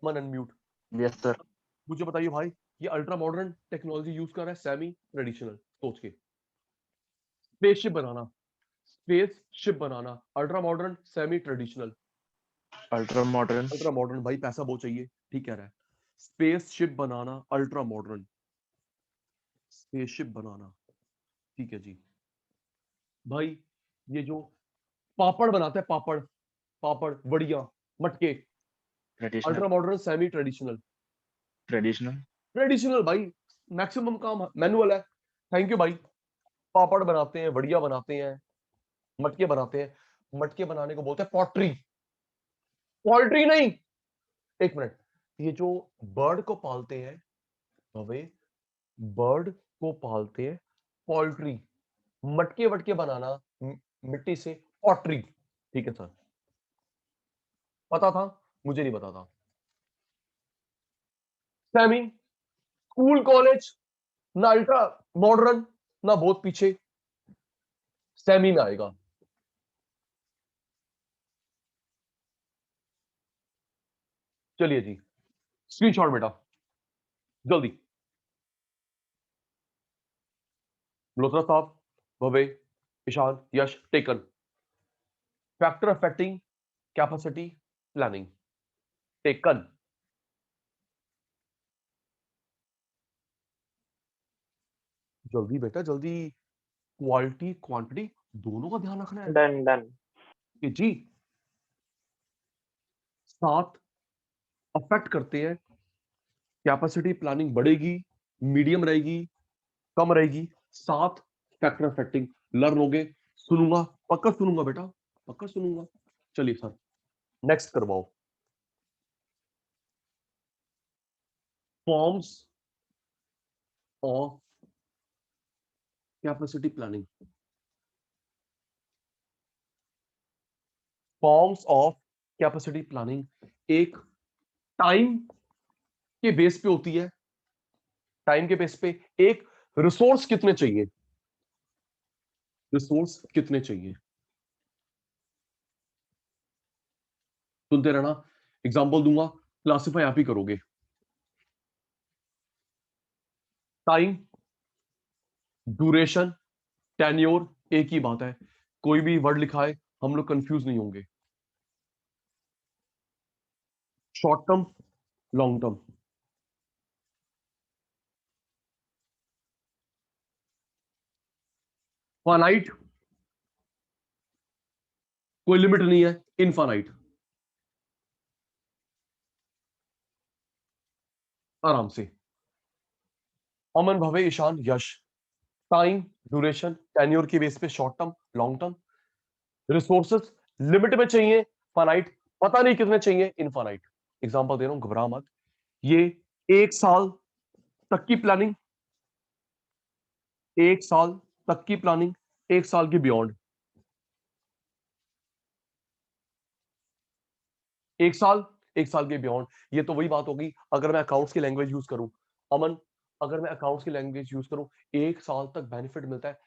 Aman unmute. Yes sir. मुझे बताइए भाई, ये अल्ट्रा मॉडर्न टेक्नोलॉजी यूज कर रहा है, सेमी ट्रेडिशनल? सोच के। स्पेसशिप बनाना, स्पेसशिप बनाना, ultra modern semi traditional? Ultra modern. Ultra modern भाई, पैसा बहुत चाहिए, ठीक कह रहा है। स्पेसशिप बनाना अल्ट्रा मॉडर्न, स्पेसशिप बनाना, ठीक है जी। भाई ये जो पापड़ बनाते हैं, पापड़, पापड़ वड़िया मटके, traditional. Ultra modern semi traditional? Traditional. Traditional भाई, मैक्सिमम काम मैनुअल है। थैंक यू भाई। पापड़ बनाते हैं, वड़िया बनाते हैं, मटके बनाते हैं। मटके बनाने को बोलते हैं पॉटरी, पोल्ट्री नहीं। एक मिनट, ये जो बर्ड को पालते हैं हवे, बर्ड को पालते हैं, पोल्ट्री, मटके वटके बनाना मिट्टी से, पॉटरी। ठीक है सर, पता था, मुझे नहीं पता था। सेमी, स्कूल कॉलेज, ना अल्ट्रा मॉडर्न ना बहुत पीछे, सेमी में आएगा। चलिए जी, स्क्रीनशॉट बेटा, जल्दी। मल्होत्रा साहब, Bhave, Ishaan, Yash, taken. Factor affecting capacity planning, taken. जल्दी बेटा जल्दी, क्वालिटी क्वांटिटी दोनों का ध्यान रखना है। Done done. कि जी, 7 अफेक्ट करते हैं, कैपेसिटी प्लानिंग बढ़ेगी, मीडियम रहेगी, कम रहेगी। 7 फैक्टर अफेक्टिंग, लर्न होगे, सुनूंगा, पक्का सुनूंगा बेटा, पक्का सुनूंगा। चलिए सर, नेक्स्ट करवाओ। Forms of capacity planning, forms of capacity planning एक टाइम के बेस पे होती है, टाइम के बेस पे। एक, रिसोर्स कितने चाहिए, रिसोर्स कितने चाहिए, सुनते रहना, एग्जांपल दूंगा, क्लासिफाई आप ही करोगे। टाइम, ड्यूरेशन, टेन्योर, एक ही बात है, कोई भी वर्ड लिखा है हम लोग कंफ्यूज नहीं होंगे। Short term, long term, finite, कोई लिमिट नहीं है, इनफाइनाइट, आराम से। अमन, भवे, ईशान, यश। टाइम, ड्यूरेशन, टेन्योर की बेस पे short term, long term. Resources limit में चाहिए, फाइनाइट, पता नहीं कितने चाहिए, इनफाइनाइट। एग्जांपल दे रहा हूं, घबरा मत। ये 1 साल तक की प्लानिंग, 1 साल तक की प्लानिंग, 1 साल की बियॉन्ड। 1 साल, 1 साल के बियॉन्ड। ये तो वही बात होगी अगर मैं अकाउंट्स की लैंग्वेज यूज करूं। अमन, अगर मैं अकाउंट्स की लैंग्वेज यूज करूं, 1 साल तक बेनिफिट मिलता है,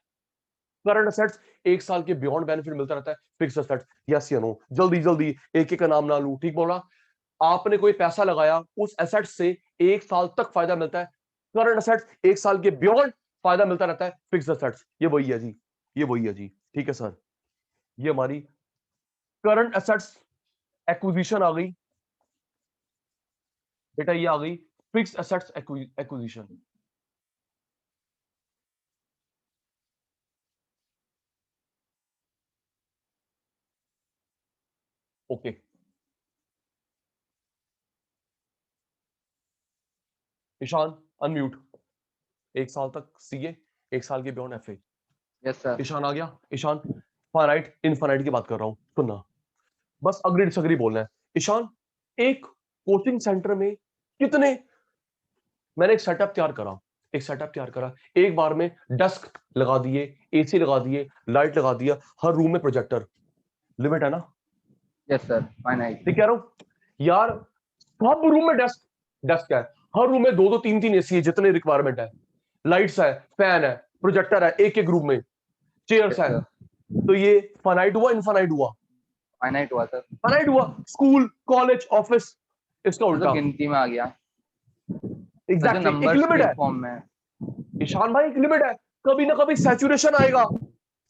करंट असेट्स, 1 साल के बियॉन्ड बेनिफिट मिलता रहता है। फिक्स्ड असेट्स, यस या नो, जल्दी जल्दी, एक एक का नाम ना लूं, ठीक बोला। आपने कोई पैसा लगाया, उस एसेट से 1 साल तक फायदा मिलता है। करंट असेट्स, 1 साल के बियॉन्ड फायदा मिलता रहता है। फिक्स्ड असेट्स, ये वही है जी, ये वही है जी, ठीक है सर। ये हमारी करंट असेट्स एक्विजिशन आ गई बेटा, ये आ गई fixed assets acquisition. Okay, Ishaan unmute. 1 साल तक सीए, 1 साल के beyond FA. Yes sir. Ishaan आ गया। ईशान, फाइनाइट इनफाइनाइट की बात कर रहा हूं, सुनना, बस अग्री डिसएग्री बोलना है। ईशान, एक कोचिंग सेंटर में कितने, मैंने एक सेटअप तैयार करा, एक सेटअप तैयार करा, एक बार में डेस्क लगा दिए, एसी लगा दिए, लाइट लगा दिया, हर रूम में प्रोजेक्टर, लिमिट है ना? Yes sir, finite. ठीक कह रहा हूं यार, सब रूम में डेस्क, डेस्क है, हर रूम में 2-2 3-3 एसी है, जितने रिक्वायरमेंट है, लाइट्स है, फैन है, प्रोजेक्टर है, एक एक रूम में, चेयर्स है, तो ये फाइनाइट हुआ इनफाइनाइट हुआ? फाइनाइट हुआ सर। फाइनाइट हुआ। स्कूल, कॉलेज, ऑफिस, इसका तो उल्टा, गिनती में आ गया। एग्जैक्टली, एक नंबर्स लिमिट के है फॉर्म में। ईशान भाई, एक लिमिट है, कभी ना कभी सैचुरेशन आएगा,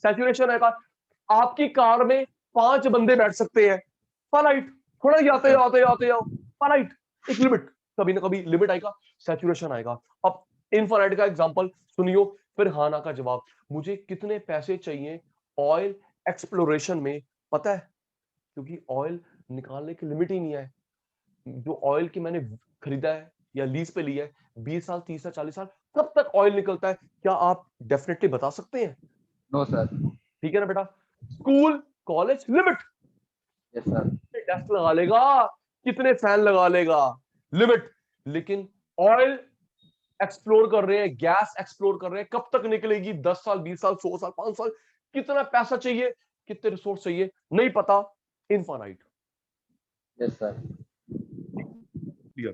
सैचुरेशन आएगा। आपकी कार में 5 बंदे बैठ सकते हैं, फाइनाइट, थोड़ा आते आते आते जाओ, फाइनाइट, एक लिमिट, कभी ना कभी लिमिट आएगा, सैचुरेशन आएगा। अब इनफाइनाइट का एग्जांपल सुनियो, फिर हाँ ना का जवाब। मुझे कितने पैसे चाहिए ऑयल एक्सप्लोरेशन में, पता है? क्योंकि ऑयल निकालने की लिमिट ही नहीं है। जो ऑयल की मैंने खरीदा है या लीज पे लिया है, 20 साल, 30 साल, 40 साल, कब तक ऑयल निकलता है, क्या आप डेफिनेटली बता सकते हैं? No sir. ठीक है ना बेटा? School, college, limit, yes sir. Desk लगा लेगा, कितने फैन लगा लेगा, लिमिट। लेकिन ऑयल एक्सप्लोर कर रहे हैं, गैस एक्सप्लोर कर रहे हैं, कब तक निकलेगी? 10 साल, 20 साल, 100 साल, 5 साल, कितना पैसा चाहिए, कितने रिसोर्स चाहिए, नहीं पता, infinite. Yes sir. Clear?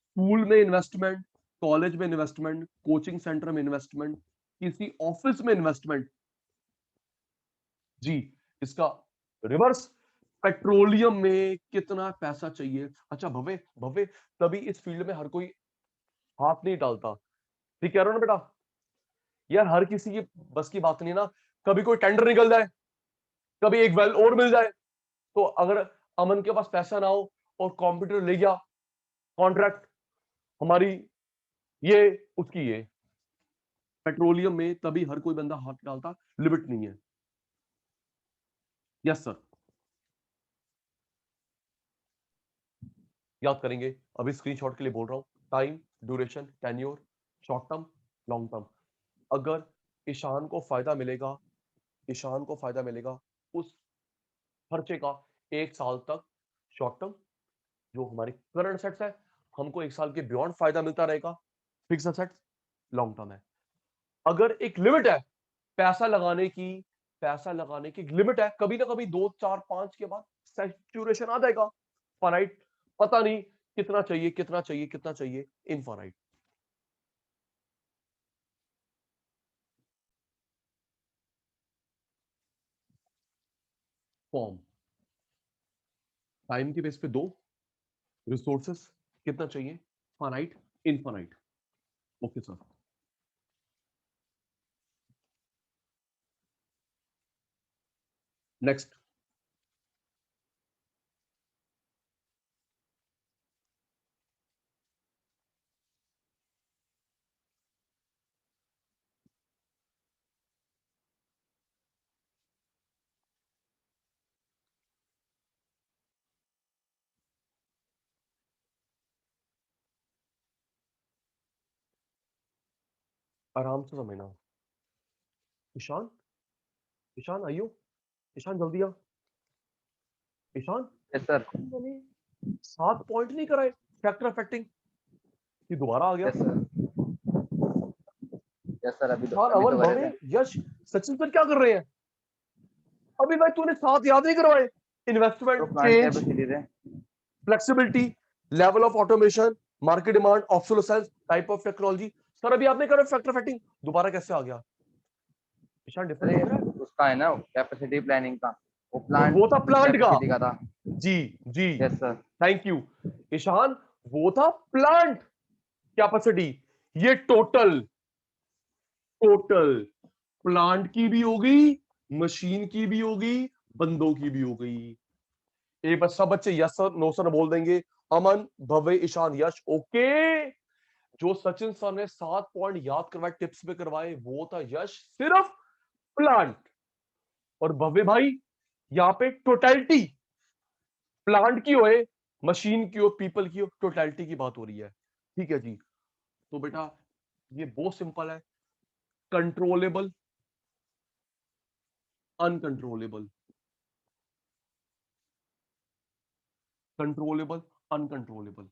School में इन्वेस्टमेंट, कॉलेज में इन्वेस्टमेंट, कोचिंग सेंटर में इन्वेस्टमेंट, किसी ऑफिस में इन्वेस्टमेंट, जी, इसका रिवर्स, पेट्रोलियम में कितना पैसा चाहिए। अच्छा भव्य, भव्य, तभी इस फील्ड में हर कोई हाथ नहीं डालता, ठीक कह रहा हूं ना बेटा? यार हर किसी की बस की बात नहीं ना, कभी कोई टेंडर निकल जाए, कभी एक वेल और मिल जाए, तो अगर अमन के पास पैसा ना हो और कॉम्प्यूटर ले गया कॉन्ट्रैक्ट, हमारी ये उसकी ये, पेट्रोलियम में तभी हर कोई बंदा हाथ डालता, लिमिट नहीं है। यस सर, याद करेंगे, अभी स्क्रीनशॉट के लिए बोल रहा हूं, time, duration, tenure, short term, long term. अगर ईशान को फायदा मिलेगा, ईशान को फायदा मिलेगा उस खर्चे का 1 साल तक, शॉर्ट टर्म, जो हमारे करंट असेट्स है, हमको 1 साल के बियॉन्ड फायदा मिलता रहेगा, फिक्स असेट्स, लॉन्ग टर्म है। अगर एक लिमिट है पैसा लगाने की, पैसा लगाने की लिमिट है, कभी ना कभी 2 4 5 के बाद सैचुरेशन आ जाएगा, फाइनाइट, पता नहीं कितना चाहिए, कितना चाहिए, कितना चाहिए, इनफाइनाइट। फॉर्म, टाइम की बेस पे 2, रिसोर्सेस कितना चाहिए, finite, infinite. Okay sir. Next, आराम से समझना। ईशान, ईशान आइयो, ईशान जल्दी आ, ईशान, यस सर। मैंने 7 पॉइंट नहीं कराए फैक्टर अफेक्टिंग, ये दोबारा आ गया। Yes sir. यस सर, अभी ईशान, तो अमन, करे भवे, थे। यश, सचिन सर क्या कर रहे हैं? अभी भाई तूने 7 याद नहीं करवाए? तो इन्वेस्टमेंट, प्लांट चेंज, कैपेसिटी थे। Flexibility, level of automation, market demand, obsolescence, type of technology. Sir अभी आपने करा फैक्टर अफेक्टिंग, दोबारा कैसे आ गया? ईशान डिफरेंस अरे दिख रहा है? उसका है ना कैपेसिटी प्लानिंग का, वो तो प्लांट वो था प्लांट का। कैपेसिटी का था। जी जी, yes sir. Thank you Ishaan, वो था प्लांट कैपेसिटी। ये टोटल, टोटल प्लांट की भी होगी, मशीन की भी होगी, बंदों की भी होगी। एक बस सब बच्चे यस सर नो सर बोल देंगे। अमन, भव्य, ईशान, यश ओके। जो सचिन सर ने 7 पॉइंट याद करवाए, टिप्स पे करवाए, वो था यश सिर्फ प्लांट। और भव्य भाई यहाँ पे टोटलिटी, प्लांट की होए, मशीन की हो, पीपल की हो, टोटलिटी की बात हो रही है। ठीक है जी। तो बेटा ये बहुत सिंपल है, controllable, uncontrollable, controllable, uncontrollable.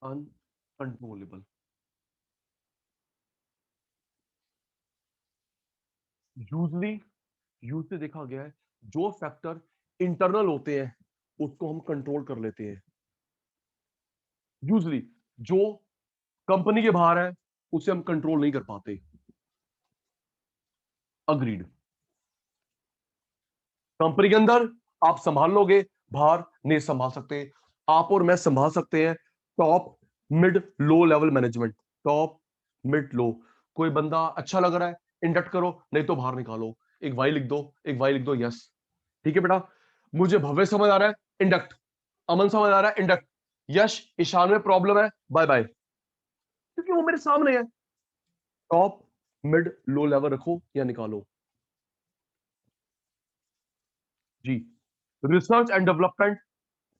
Uncontrollable. Usually, use से देखा गया है, जो फैक्टर इंटरनल होते हैं उसको हम कंट्रोल कर लेते हैं। यूजली जो कंपनी के बाहर है उसे हम कंट्रोल नहीं कर पाते। अग्रीड। कंपनी के अंदर आप संभाल लोगे, बाहर नहीं संभाल सकते। आप और मैं संभाल सकते हैं top, mid, low level management. Top, mid, low. कोई बंदा अच्छा लग रहा है, इंडक्ट करो, नहीं तो बाहर निकालो। एक वाई लिख दो, एक वाई लिख दो, यस। ठीक है बेटा, मुझे भव्य समझ आ रहा है, इंडक्ट। अमन समझ आ रहा है, इंडक्ट। यश, ईशान में प्रॉब्लम है, बाय बाय, क्योंकि वो मेरे सामने है। टॉप, मिड, लो लेवल रखो या निकालो। जी। Research and development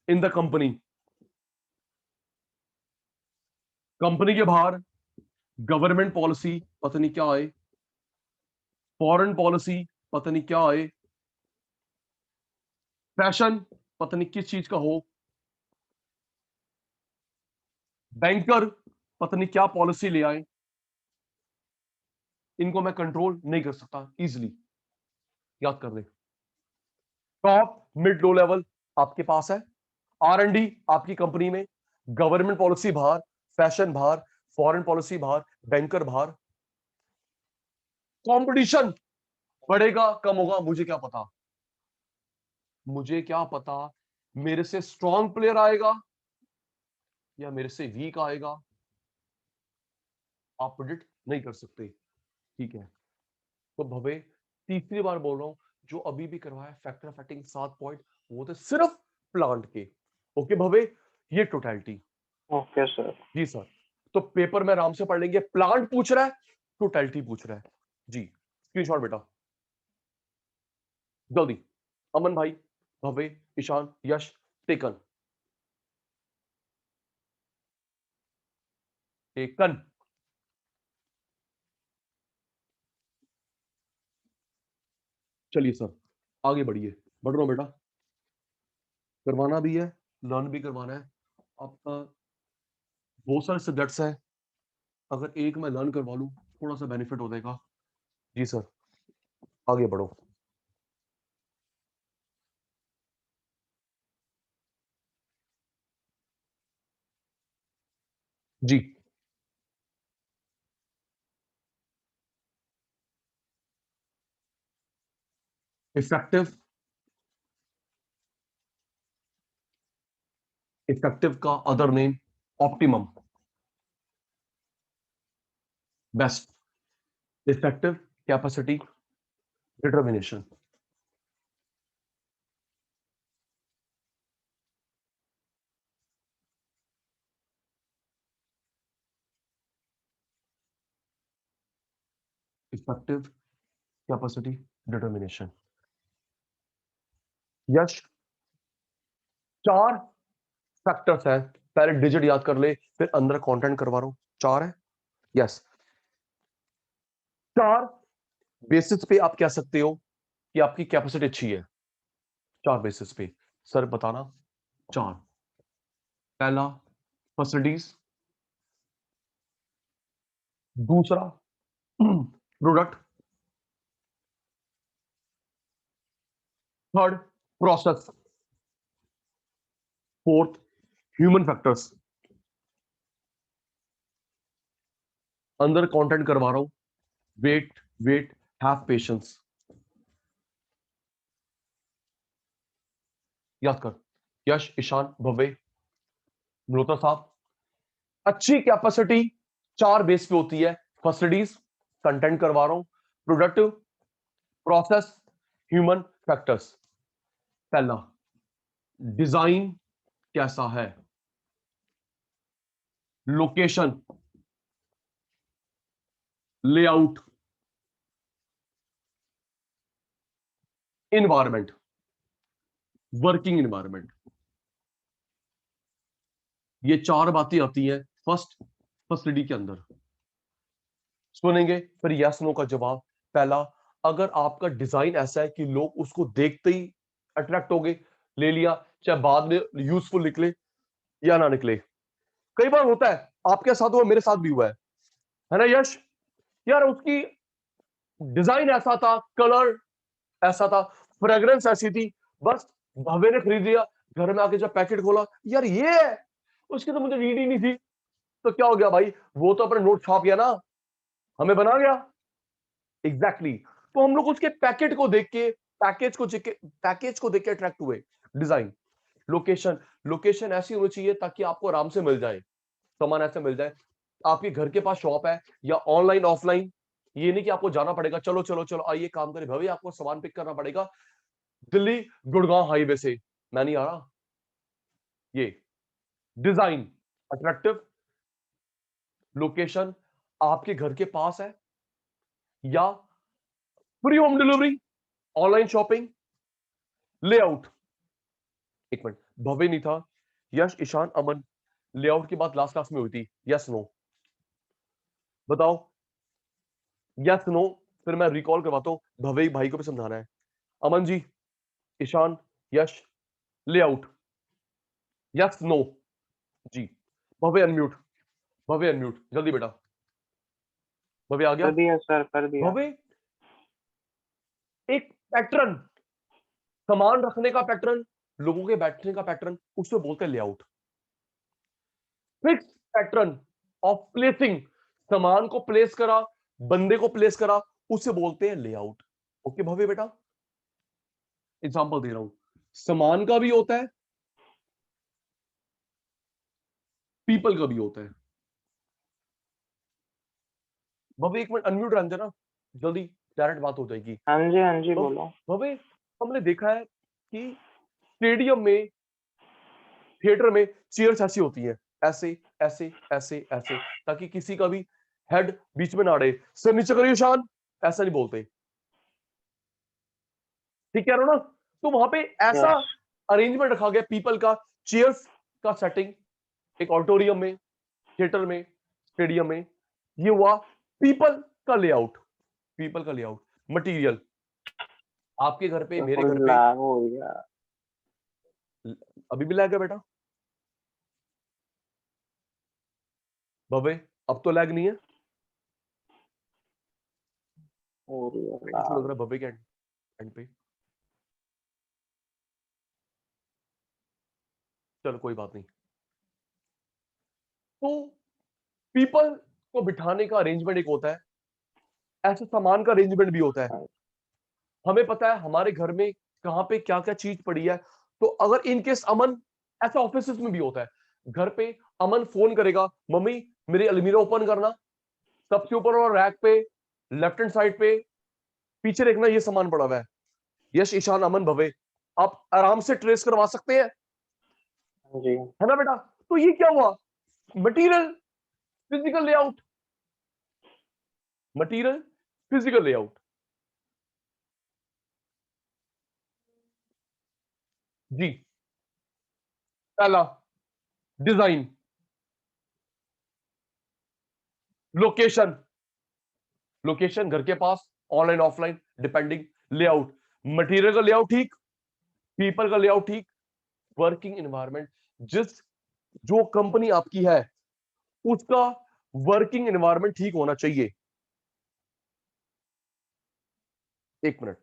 in the company. Company के बाहर गवर्नमेंट पॉलिसी पता नहीं क्या आए, फॉरेन पॉलिसी पता नहीं क्या आए, फैशन पता नहीं किस चीज का हो, बैंकर पता नहीं क्या पॉलिसी ले आए, इनको मैं कंट्रोल नहीं कर सकता इजिली। याद कर ले। टॉप, मिड, लो लेवल आपके पास है, आर एंड डी आपकी कंपनी में, गवर्नमेंट पॉलिसी बाहर, फैशन बाहर, फॉरेन पॉलिसी बाहर, बैंकर बाहर। कंपटीशन बढ़ेगा कम होगा मुझे क्या पता, मुझे क्या पता। मेरे से स्ट्रॉन्ग प्लेयर आएगा या मेरे से वीक आएगा, आप प्रेडिक्ट नहीं कर सकते। ठीक है। तो भवे तीसरी बार बोल रहा हूं, जो अभी भी करवाया फैक्टर ऑफ फैक्टिंग 7 पॉइंट, वो थे सिर्फ प्लांट के। ओके भवे, ये टोटलिटी। Okay, sir. जी सर। तो पेपर में आराम से पढ़ लेंगे, प्लांट पूछ रहा है, टोटलिटी पूछ रहा है। जी, स्क्रीनशॉट बेटा जल्दी। अमन भाई, भवे, ईशान, यश, टेकन, टेकन। चलिए सर, आगे बढ़िए। बढ़ रहा हूं बेटा, करवाना भी है, लर्न भी करवाना है। आपका बहुत सारे सब्जेक्ट्स हैं, अगर एक मैं लर्न करवा लूं थोड़ा सा बेनिफिट हो जाएगा। जी सर, आगे बढ़ो। जी। इफेक्टिव, इफेक्टिव का other name optimum, best, effective, capacity, determination. Effective, capacity, determination. Yash, 4 factors हैं, पहले डिजिट याद कर ले, फिर अंदर कंटेंट करवा रहा हूं। 4 है, यस। 4 बेसिस पे आप कह सकते हो कि आपकी कैपेसिटी अच्छी है। 4 बेसिस पे सर बताना। 4, पहला फैसिलिटीज, दूसरा product, third process, fourth human factors, अंदर कंटेंट करवा रहा हूं, वेट वेट, हैव पेशेंस। याद कर, यश, ईशान, भव्य, मल्होत्रा साहब, अच्छी कैपेसिटी 4 बेस पे होती है। फैसिलिटीज, कंटेंट करवा रहा हूं, प्रोडक्टिव, प्रोसेस, ह्यूमन फैक्टर्स। पहला, डिजाइन कैसा है, location, layout, environment, working environment. ये 4 बातें आती हैं फर्स्ट फैसिलिटी के अंदर। सुनेंगे फिर यस नो का जवाब। पहला, अगर आपका डिजाइन ऐसा है कि लोग उसको देखते ही अट्रैक्ट हो गए, ले लिया, चाहे बाद में यूजफुल निकले या ना निकले। कई बार होता है, आपके साथ हुआ, मेरे साथ भी हुआ है ना यश? यार उसकी डिजाइन ऐसा था, कलर ऐसा था, फ्रेग्रेंस ऐसी थी, बस भव्य ने खरीद लिया, घर में आके जब पैकेट खोला, यार ये है, उसकी तो मुझे नीड ही नहीं थी। तो क्या हो गया भाई, वो तो अपने नोट छाप गया ना, हमें बना गया। Exactly exactly. तो हम लोग उसके पैकेट को देख के, पैकेज को देख के अट्रैक्ट हुए। डिजाइन, लोकेशन, लोकेशन ऐसी होनी चाहिए ताकि आपको आराम से मिल जाए, सामान ऐसे मिल जाए। आपके घर के पास शॉप है या ऑनलाइन ऑफलाइन, ये नहीं कि आपको जाना पड़ेगा, चलो चलो चलो आइए काम करें भव्य, आपको सामान पिक करना पड़ेगा दिल्ली गुड़गांव हाईवे से, मैं नहीं आ रहा। ये डिजाइन अट्रैक्टिव, लोकेशन आपके घर के पास है या free home delivery, online shopping, layout. एक मिनट, भव्य नहीं था, यश, ईशान, अमन, लेआउट की बात लास्ट क्लास में हुई थी, यस नो बताओ, यस नो। फिर मैं रिकॉल करवाता हूं, भव्य भाई को भी समझाना है। अमन जी, ईशान, यश, लेआउट, यस नो जी। भव्य अनम्यूट, भव्य अनम्यूट जल्दी बेटा। भव्य आ गया? कर दिया सर, कर दिया। भव्य, एक पैटर्न, सामान रखने का पैटर्न, लोगों के बैठने का पैटर्न, उसको बोलते हैं layout. Fix pattern of placing, सामान को प्लेस करा, बंदे को प्लेस करा, उसे बोलते हैं लेआउट। ओके भव्य बेटा, एग्जांपल दे रहा हूं, सामान का भी होता है, पीपल का भी होता है। भव्य एक मिनट अनम्यूट रहने देना, जल्दी डायरेक्ट बात हो जाएगी। हाँ जी, हाँ जी, तो बोलो। भव्य, हमने देखा है कि स्टेडियम में, थिएटर में चेयर्स ऐसी होती हैं, ऐसे ऐसे ऐसे ऐसे, ताकि किसी का भी हेड बीच में ना अड़े। सर नीचे करिए शान, ऐसा नहीं बोलते, ठीक कह रहे हो ना? तो वहां पे ऐसा यस। अरेंजमेंट रखा गया पीपल का, चेयर्स का सेटिंग, एक ऑडिटोरियम में, थिएटर में, स्टेडियम में, ये हुआ पीपल का लेआउट। पीपल का लेआउट, मटेरियल, आपके घर पे, तो मेरे फुल घर पे, लैग हो गया। अभी भी लैग है बेटा? भव्य अब तो लैग नहीं है? हो रही है इशू लग लैग। रहा है भव्य के एंड पे। चलो कोई बात नहीं। तो पीपल को बिठाने का अरेंजमेंट एक होता है, ऐसे सामान का अरेंजमेंट भी होता है। हमें पता है हमारे घर में कहां पे क्या क्या चीज पड़ी है, तो अगर इन केस अमन, ऐसा ऑफिस में भी होता है, घर पे अमन फोन करेगा, मम्मी मेरी अलमीरा ओपन करना, सबसे ऊपर और रैक पे लेफ्ट हैंड साइड पे पीछे देखना ये सामान पड़ा हुआ है। यश, ईशान, अमन, भवे, आप आराम से ट्रेस करवा सकते हैं, हाँ जी। है ना बेटा? तो ये क्या हुआ, material, physical layout, material, physical layout. जी, पहला डिजाइन, लोकेशन, लोकेशन घर के पास, online offline depending, layout, material का लेआउट ठीक, पीपल का लेआउट ठीक, वर्किंग एनवायरनमेंट, जिस जो कंपनी आपकी है उसका वर्किंग एनवायरनमेंट ठीक होना चाहिए। एक मिनट,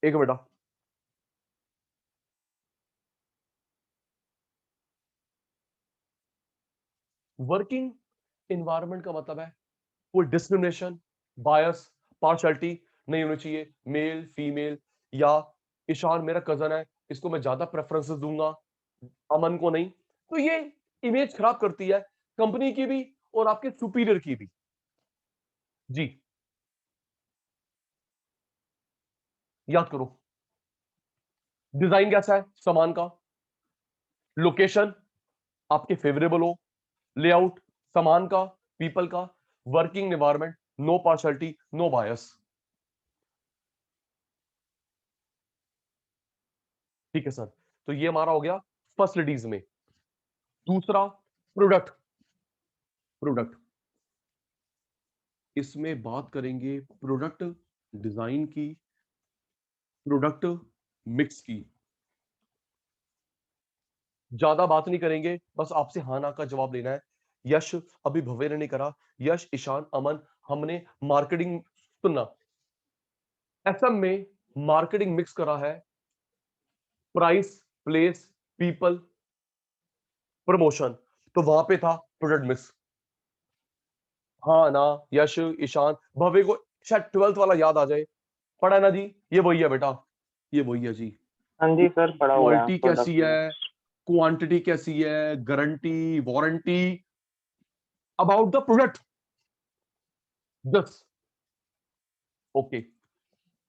एक बेटा, वर्किंग एनवायरनमेंट का मतलब है कोई डिस्क्रिमिनेशन, बायस, पार्शियलिटी नहीं होनी चाहिए, मेल फीमेल, या ईशान मेरा कजन है इसको मैं ज्यादा प्रेफरेंसेस दूंगा, अमन को नहीं। तो ये इमेज खराब करती है कंपनी की भी और आपके सुपीरियर की भी। जी याद करो, डिजाइन कैसा है सामान का, लोकेशन आपके फेवरेबल हो, लेआउट सामान का, पीपल का, working environment, no partiality, no bias. ठीक है सर, तो ये हमारा हो गया फैसिलिटीज में। दूसरा प्रोडक्ट, प्रोडक्ट इसमें बात करेंगे प्रोडक्ट डिजाइन की, प्रोडक्ट मिक्स की। ज्यादा बात नहीं करेंगे, बस आपसे हाँ ना का जवाब लेना है। यश अभी भव्य ने नहीं करा, यश ईशान अमन हमने मार्केटिंग, सुनना, एसएम में मार्केटिंग मिक्स करा है, प्राइस, प्लेस, पीपल, प्रमोशन, तो वहां पे था प्रोडक्ट मिक्स। हाँ ना, यश ईशान भव्य को शायद 12th वाला याद आ जाए, पढ़ा है ना जी, ये वही है बेटा, ये वही है जी। हाँ जी सर, पढ़ा हुआ है क्वालिटी कैसी प्रोडक्ट में। है, क्वांटिटी कैसी है, guarantee, warranty, about the product, दस। ओके,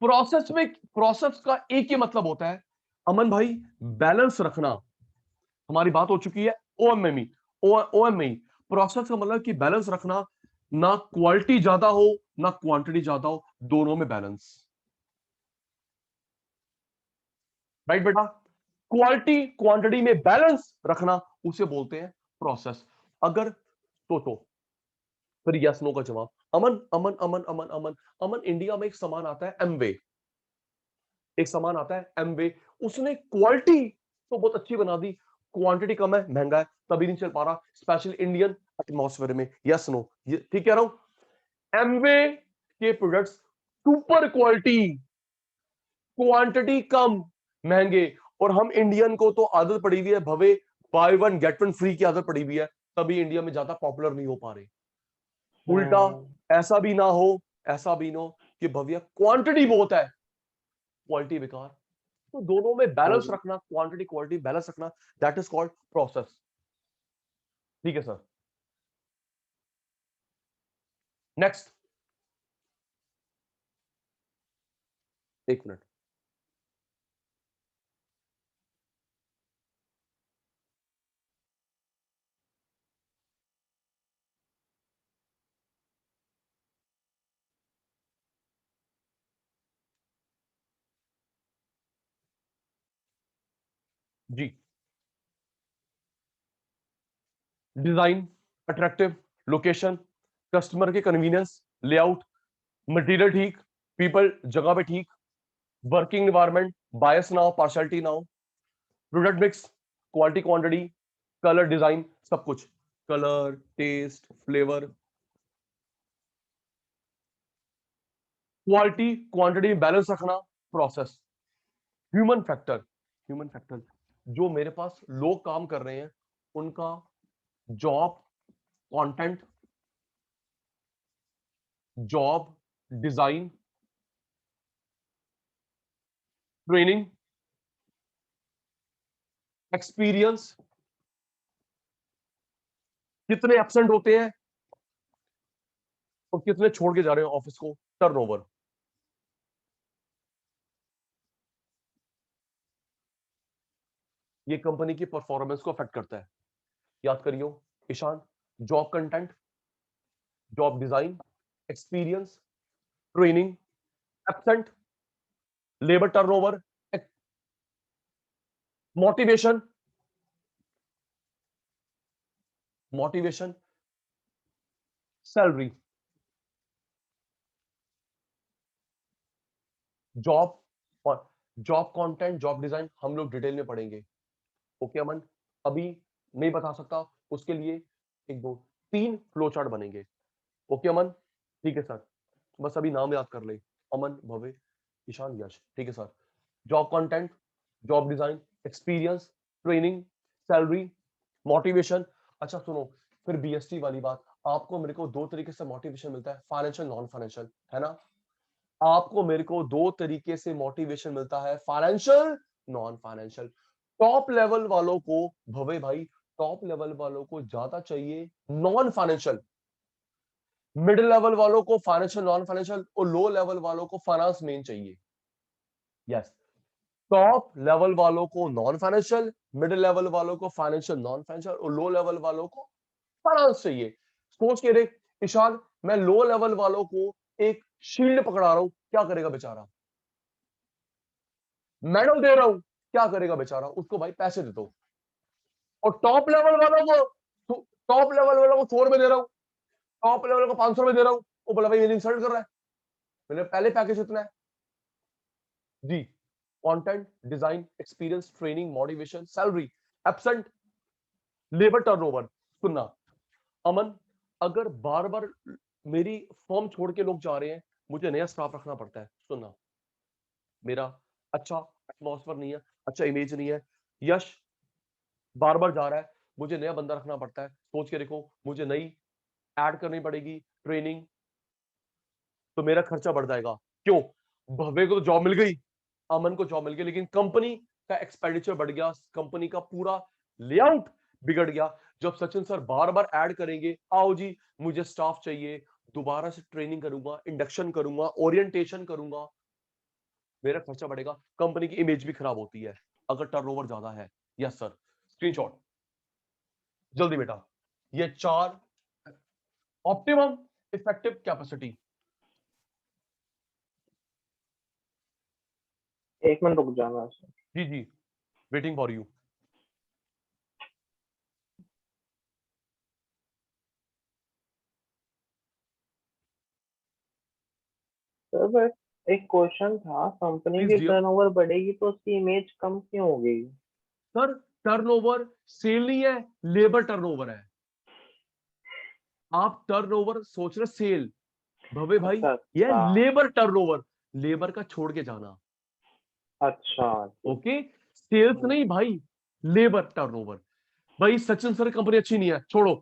प्रोसेस में, प्रोसेस का एक ही मतलब होता है अमन भाई, बैलेंस रखना। हमारी बात हो चुकी है ओएमएमई, ओएमई प्रोसेस का मतलब कि बैलेंस रखना, ना क्वालिटी ज्यादा हो ना क्वांटिटी ज्यादा हो, दोनों में बैलेंस। राइट बेटा, क्वालिटी क्वांटिटी में बैलेंस रखना उसे बोलते हैं प्रोसेस। अगर सोचो, फिर यस नो का जवाब। अमन अमन अमन अमन अमन अमन, इंडिया में एक सामान आता है एमवे, एक सामान आता है एमवे, उसने क्वालिटी तो बहुत अच्छी बना दी, क्वांटिटी कम है, महंगा है, तभी नहीं चल पा रहा, स्पेशल इंडियन एटमॉस्फेयर में। यस नो, ये ठीक कह रहा हूं। एमवे के प्रोडक्ट्स सुपर क्वालिटी, क्वांटिटी कम, महंगे, और हम इंडियन को तो आदत पड़ी हुई है भवे, by one get one free की आदत पड़ी हुई है, तभी इंडिया में ज्यादा पॉपुलर नहीं हो पा रहे। उल्टा ऐसा भी ना हो, ऐसा भी ना हो कि भव्य क्वांटिटी बहुत है, क्वालिटी बेकार। तो दोनों में हाँ बैलेंस जी। रखना, क्वांटिटी क्वालिटी बैलेंस रखना, दैट इज कॉल्ड प्रोसेस। ठीक है सर, नेक्स्ट, एक मिनट। जी, डिजाइन अट्रैक्टिव, लोकेशन कस्टमर के कन्वीनियंस, लेआउट, मटेरियल ठीक, पीपल जगह पे ठीक, वर्किंग एनवायरनमेंट, बायस ना हो, पार्शियलिटी ना हो, product mix, quality quantity, colour design, सब कुछ, colour test flavour, quality quantity balance रखना, process. Human factor, human factor, जो मेरे पास लोग काम कर रहे हैं उनका job content, job design, training, experience, कितने एब्सेंट होते हैं और कितने छोड़ के जा रहे हैं ऑफिस को, टर्नओवर। ये कंपनी की परफॉर्मेंस को अफेक्ट करता है। याद करियो Ishaan, job content, job design, experience, training, absent, labour turnover, motivation, motivation, salary, job और जॉब कंटेंट, जॉब डिजाइन हम लोग डिटेल में पढ़ेंगे। ओके अमन, अभी नहीं बता सकता, उसके लिए एक दो तीन फ्लो चार्ट बनेंगे। ओके अमन, ठीक है सर, बस अभी नाम याद कर ले, अमन, भव्य, ईशान, यश। ठीक है sir, job content, job design, experience, training, salary, motivation. अच्छा सुनो, फिर BST वाली बात, आपको मेरे को दो तरीके से मोटिवेशन मिलता है, फाइनेंशियल नॉन फाइनेंशियल, है ना? आपको मेरे को दो तरीके से मोटिवेशन मिलता है, financial non financial. Top level वालों को भवे भाई, टॉप लेवल वालों को ज्यादा चाहिए नॉन फाइनेंशियल, मिडिल लेवल वालों को फाइनेंशियल नॉन फाइनेंशियल, और लो लेवल वालों को फाइनेंस मेन चाहिए। यस, टॉप लेवल वालों को नॉन फाइनेंशियल, मिडिल लेवल वालों को फाइनेंशियल नॉन फाइनेंशियल, और लो लेवल वालों को फाइनेंस चाहिए। सोच के देख ईशान, मैं लो लेवल वालों को एक शील्ड पकड़ा रहा हूं, क्या करेगा बेचारा? मेडल दे रहा हूं, क्या करेगा बेचारा? उसको भाई पैसे देता हूं। और टॉप लेवल वालों को, टॉप लेवल वालों को 100 रुपए दे रहा हूं, टॉप लेवल को 500 रुपए दे रहा हूं, वो बोला भाई मेरी इंसल्ट कर रहा है, मैंने पहले पैकेज इतना है जी। Content, design, experience, training, motivation, salary, absent, labour turnover. सुनना अमन, अगर बार बार मेरी फॉर्म छोड़ के लोग जा रहे हैं, मुझे नया स्टाफ रखना पड़ता है। सुनना, मेरा अच्छा एटमॉस्फेयर नहीं है, अच्छा इमेज नहीं है, यश बार बार जा रहा है, मुझे नया बंदा रखना पड़ता है। सोच के देखो, मुझे नई ऐड करनी पड़ेगी, ट्रेनिंग, तो मेरा खर्चा बढ़ जाएगा। क्यों? भव्य को तो जॉब मिल गई, अमन को जॉब मिल गई, लेकिन कंपनी का एक्सपेंडिचर बढ़ गया, कंपनी का पूरा लेआउट बिगड़ गया। जब सचिन सर बार बार ऐड करेंगे, आओ जी मुझे स्टाफ चाहिए, दोबारा से ट्रेनिंग करूंगा, इंडक्शन करूंगा, ओरिएंटेशन करूंगा, मेरा खर्चा बढ़ेगा, कंपनी की इमेज भी खराब होती है अगर टर्नओवर ज्यादा है। यस सर, स्क्रीनशॉट जल्दी बेटा। ये 4 ऑप्टिमम इफेक्टिव कैपेसिटी। 1 मिनट रुक जाना। जी जी, वेटिंग फॉर यू। सर बस एक क्वेश्चन था, कंपनी प्लीज की डियर। टर्नओवर बढ़ेगी तो उसकी इमेज कम क्यों होगी? सर टर्नओवर सेल नहीं है, लेबर टर्नओवर है। आप टर्नओवर सोच रहे सेल, भवे भाई अच्छा ये अच्छा लेबर टर्नओवर, लेबर का छोड़ के जाना। अच्छा। ओके, सेल्स नहीं भाई, लेबर टर्नओवर। भाई सचिन सर कंपनी अच्छी नहीं है, छोड़ो,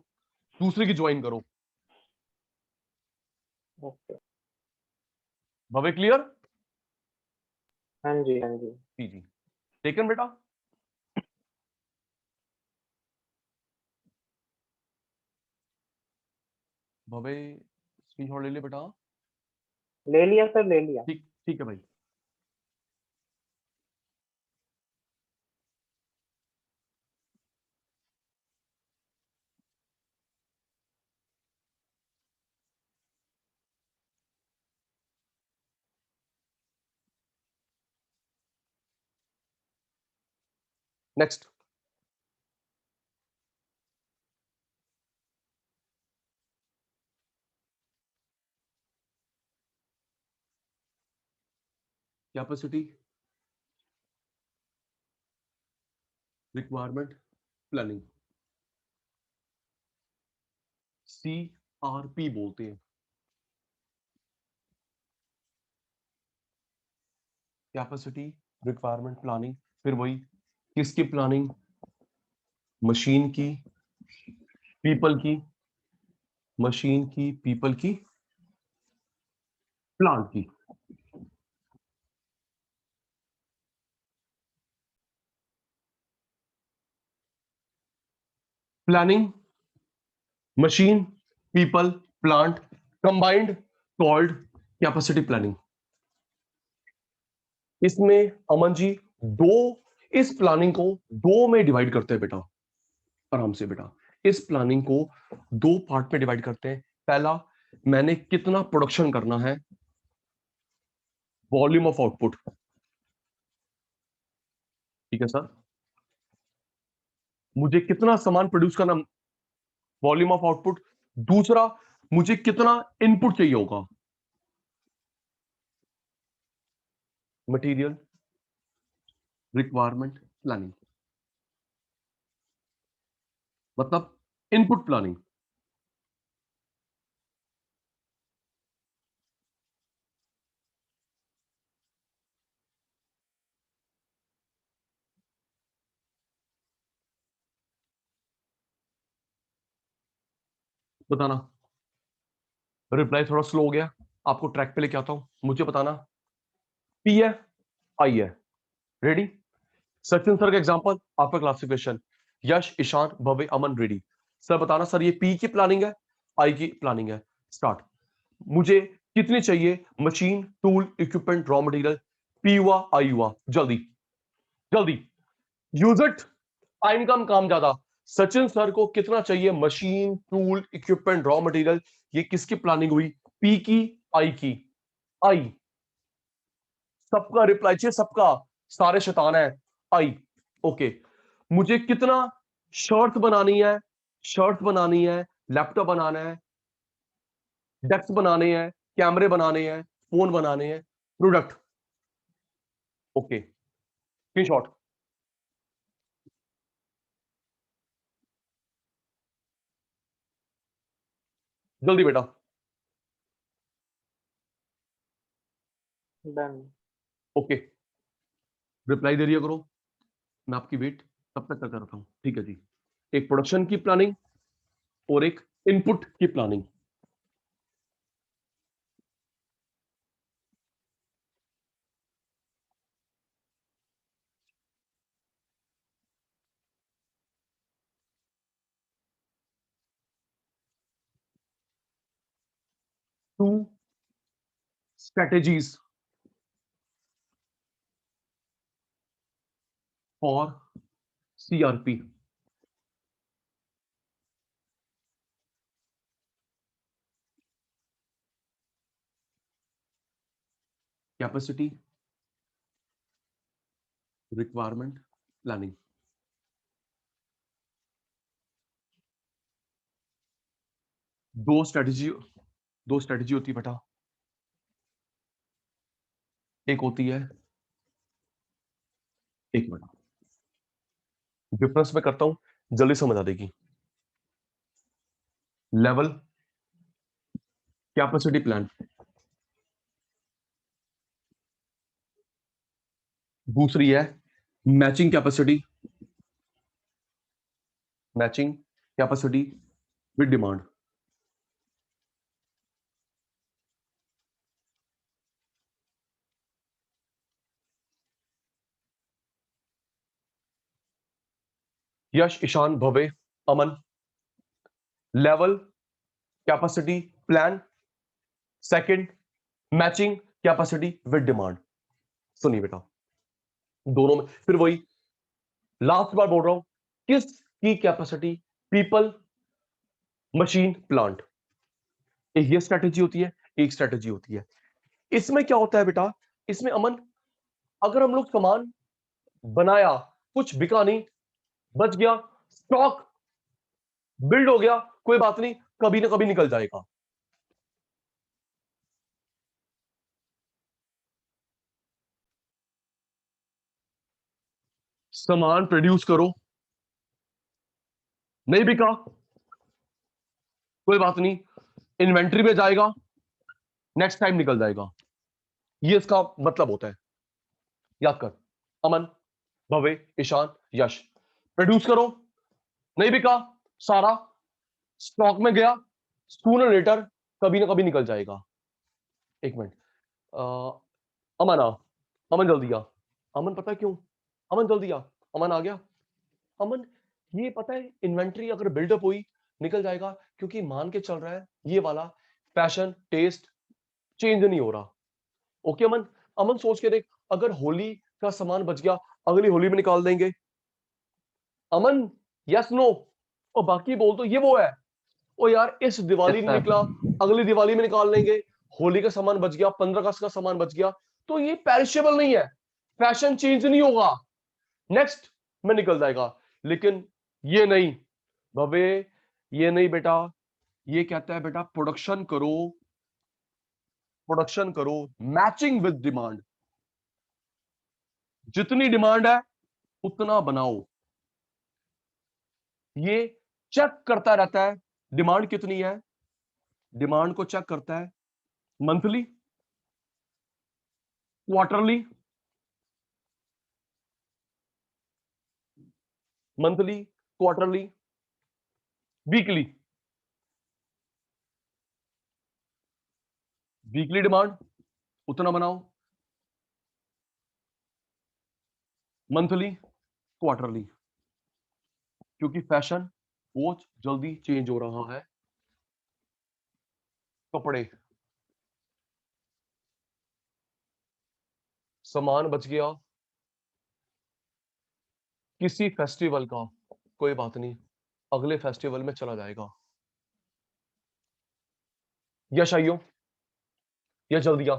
दूसरी की ज्वाइन करो। ओके। भवे क्लियर? हाँ जी हाँ जी। जी जी, टेकन बेटा। भवे स्क्रीनशॉट ले ले बेटा। ले लिया सर, ले लिया। ठीक ठीक है भाई। Next, capacity requirement planning, CRP बोलते हैं। कैपेसिटी रिक्वायरमेंट प्लानिंग, फिर वही किसकी प्लानिंग? मशीन की, पीपल की, मशीन की, पीपल की, प्लांट की। Planning, machine, people, plant, combined, called capacity planning. इसमें अमन जी दो, इस प्लानिंग को दो में डिवाइड करते हैं बेटा, आराम से बेटा। इस प्लानिंग को दो पार्ट में डिवाइड करते हैं। पहला, मैंने कितना प्रोडक्शन करना है, वॉल्यूम ऑफ आउटपुट, ठीक है सर, मुझे कितना सामान प्रोड्यूस करना, वॉल्यूम ऑफ आउटपुट। दूसरा, मुझे कितना इनपुट चाहिए होगा, मटेरियल रिक्वायरमेंट प्लानिंग, मतलब इनपुट प्लानिंग। बताना। रिप्लाई थोड़ा स्लो हो गया, आपको ट्रैक पे लेके आता हूं, मुझे बताना। पी है, आई है, रेडी? सचिन सर का एग्जांपल, आपका क्लासिफिकेशन, यश, ईशान, भव्य, अमन, रेडी। सर बताना, सर ये पी की प्लानिंग है, आई की प्लानिंग है। स्टार्ट। मुझे कितनी चाहिए machine, tool, equipment, raw material? P हुआ, आई हुआ, जल्दी जल्दी, यूज इट। टाइम कम, काम ज्यादा। सचिन सर को कितना चाहिए machine, tool, equipment, raw material? ये किसकी प्लानिंग हुई? पी की, आई की? आई। सबका रिप्लाई चाहिए, सबका, सारे शैतान है। आई। ओके। मुझे कितना शर्ट बनानी है, शर्ट बनानी है, लैपटॉप बनाना है, डेस्क बनाने हैं, कैमरे बनाने हैं, फोन बनाने हैं, प्रोडक्ट। Okay, screenshot. जल्दी बेटा। डन। ओके, रिप्लाई दे रही करो, मैं आपकी वेट तब तक करता रहता हूं। ठीक है जी। एक प्रोडक्शन की प्लानिंग और एक इनपुट की प्लानिंग। Two strategies for CRP. Capacity requirement planning. दो स्ट्रेटेजी, दो स्ट्रेटेजी होती है बेटा। एक होती है, एक मिनट डिफरेंस में करता हूं, जल्दी समझ आ देगी। लेवल कैपेसिटी प्लान, दूसरी है matching capacity, matching capacity with demand. Yash, Ishaan, Bhave, Aman, level capacity plan, second matching capacity with demand. सुनिए बेटा, दोनों में फिर वही लास्ट बार बोल रहा हूं, किसकी कैपेसिटी? People, machine, plant. एक ये स्ट्रेटेजी होती है, एक स्ट्रेटेजी होती है। इसमें क्या होता है बेटा, इसमें अमन, अगर हम लोग सामान बनाया, कुछ बिका नहीं, बच गया, स्टॉक बिल्ड हो गया, कोई बात नहीं, कभी ना कभी निकल जाएगा। सामान प्रोड्यूस करो, नहीं बिका, कोई बात नहीं, इन्वेंट्री में जाएगा, नेक्स्ट टाइम निकल जाएगा। ये इसका मतलब होता है, याद कर। अमन, भवे, ईशान, यश, प्रोड्यूस करो, नहीं बिका, सारा स्टॉक में गया, सूनर लेटर कभी ना कभी निकल जाएगा। एक मिनट, अमन आ, अमन जल्दी आ। अमन पता है क्यों? अमन जल्दी आ। अमन आ गया। अमन, ये पता है इन्वेंट्री अगर बिल्डअप हुई, निकल जाएगा, क्योंकि मान के चल रहा है ये वाला फैशन टेस्ट चेंज नहीं हो रहा। ओके अमन। अमन सोच के देख, अगर होली का सामान बच गया, अगली होली में निकाल देंगे। अमन, यस नो? और बाकी बोल तो ये वो है, ओ यार इस दिवाली यस नहीं सर। निकला, अगली दिवाली में निकाल लेंगे। होली का सामान बच गया, 15 अगस्त का सामान बच गया, तो ये पेरिशेबल नहीं है, फैशन चेंज नहीं होगा, नेक्स्ट में निकल जाएगा। लेकिन ये नहीं भवे, ये नहीं बेटा। ये कहता है बेटा प्रोडक्शन करो, प्रोडक्शन करो मैचिंग विद डिमांड। जितनी डिमांड है उतना बनाओ। ये चेक करता रहता है डिमांड कितनी है, डिमांड को चेक करता है monthly, quarterly, monthly, quarterly, weekly. Weekly demand उतना बनाओ, मंथली, क्वार्टरली, क्योंकि फैशन बहुत जल्दी चेंज हो रहा है। कपड़े, सामान बच गया किसी फेस्टिवल का, कोई बात नहीं, अगले फेस्टिवल में चला जाएगा। यश आइयो, यश जल्दी आ,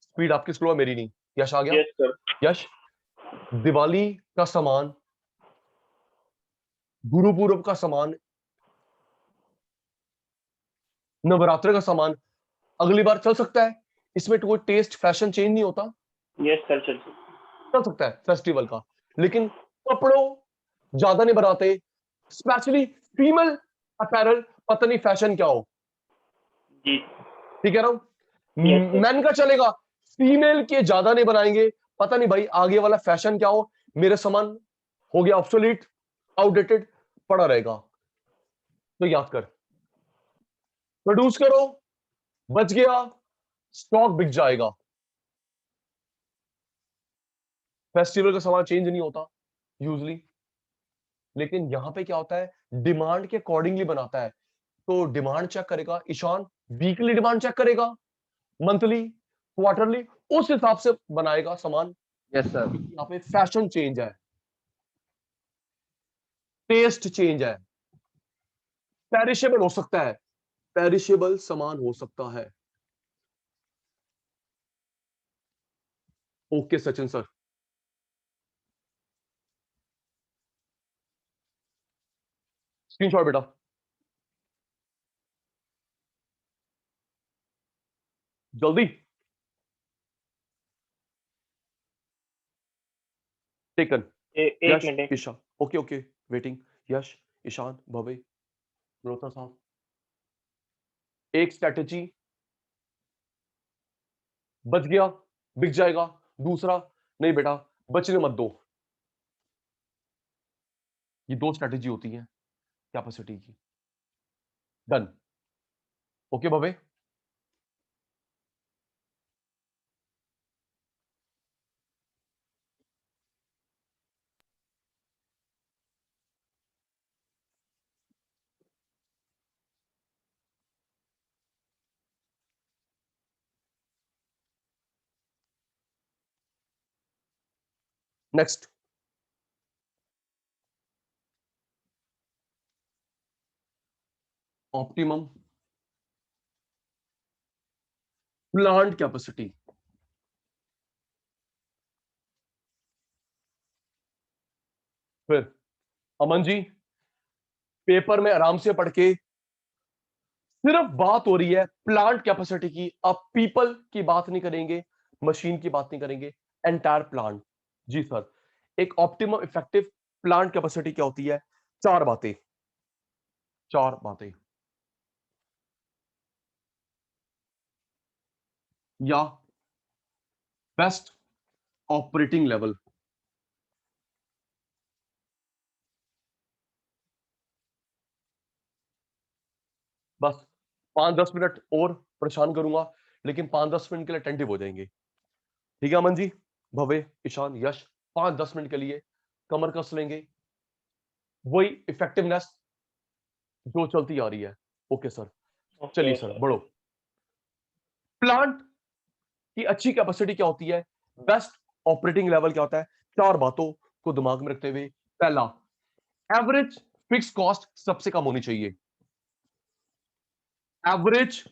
स्पीड आपकी स्लो है मेरी नहीं। यश आ गया। Yes sir. यश, दिवाली का सामान, गुरु पूरब का सामान, नवरात्र का सामान अगली बार चल सकता है, इसमें कोई टेस्ट फैशन चेंज नहीं होता, यस सर चल चल सकता है फेस्टिवल का। लेकिन कपड़ों ज्यादा नहीं बनाते, स्पेशली फीमेल अपैरल, पता नहीं फैशन क्या हो। जी। ठीक है ना, Yes, sir. मैन का चलेगा, फीमेल के ज्यादा नहीं बनाएंगे, पता नहीं भाई आगे वाला फैशन क्या हो, मेरे सामान हो गया ऑब्सोलीट, आउटडेटेड, पड़ा रहेगा। तो याद कर, प्रोड्यूस करो, बच गया, स्टॉक बिक जाएगा। फेस्टिवल का सामान चेंज नहीं होता यूजली, लेकिन यहां पे क्या होता है, डिमांड के अकॉर्डिंगली बनाता है। तो डिमांड चेक करेगा ईशान, वीकली डिमांड चेक करेगा, मंथली, क्वार्टरली, उस हिसाब से बनाएगा सामान। Yes sir. यहाँ पे फैशन चेंज है, टेस्ट चेंज है, पेरिशेबल हो सकता है, पेरिशेबल सामान हो सकता है। Okay Sachin sir. स्क्रीनशॉट बेटा, जल्दी, टेकन। एक Yash, minute. Isha, okay okay, waiting. Yash, Ishaan, Bhave, Malhotra साहब, एक स्ट्रेटेजी बच गया, बिक जाएगा, दूसरा नहीं बेटा, बचने मत दो। ये दो स्ट्रेटेजी होती है कैपेसिटी की। डन। ओके भवे। Next, optimum plant capacity. फिर अमन जी, पेपर में आराम से पढ़ के, सिर्फ बात हो रही है प्लांट कैपेसिटी की, अब पीपल की बात नहीं करेंगे, मशीन की बात नहीं करेंगे, एंटायर प्लांट। जी सर, एक ऑप्टिमम इफेक्टिव प्लांट कैपेसिटी क्या होती है? चार बातें, चार बातें, या बेस्ट ऑपरेटिंग लेवल। बस 5-10 मिनट और परेशान करूंगा, लेकिन 5-10 मिनट के लिए अटेंटिव हो जाएंगे। ठीक है अमन जी, भव्य, ईशान, यश, 5-10 मिनट के लिए कमर कस लेंगे, वही इफेक्टिवनेस जो चलती आ रही है। ओके सर, चलिए ओके सर सर। बढ़ो। प्लांट की अच्छी कैपेसिटी क्या होती है, बेस्ट ऑपरेटिंग लेवल क्या होता है? चार बातों को दिमाग में रखते हुए, पहला, एवरेज फिक्स कॉस्ट सबसे कम होनी चाहिए। एवरेज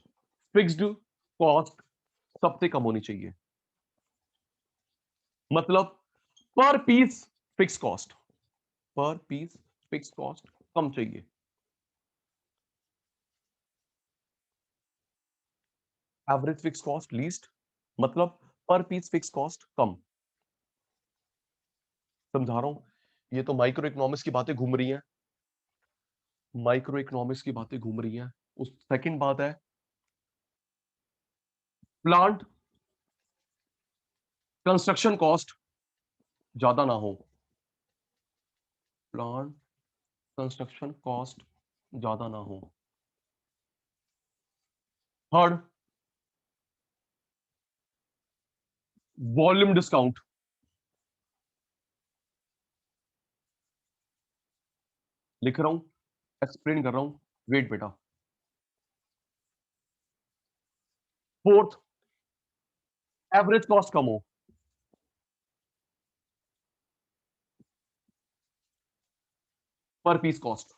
फिक्स्ड कॉस्ट सबसे कम होनी चाहिए, मतलब पर पीस फिक्स कॉस्ट, पर पीस फिक्स कॉस्ट कम चाहिए। एवरेज फिक्स कॉस्ट लीस्ट, मतलब पर पीस फिक्स कॉस्ट कम। समझा रहा हूं, ये तो माइक्रो इकोनॉमिक्स की बातें घूम रही हैं, माइक्रो इकोनॉमिक्स की बातें घूम रही हैं। उस सेकंड बात है, प्लांट कंस्ट्रक्शन कॉस्ट ज्यादा ना हो, प्लांट कंस्ट्रक्शन कॉस्ट ज्यादा ना हो। थर्ड, वॉल्यूम डिस्काउंट, लिख रहा हूं, एक्सप्लेन कर रहा हूं, वेट बेटा। फोर्थ, एवरेज कॉस्ट कम हो, पर पीस कॉस्ट।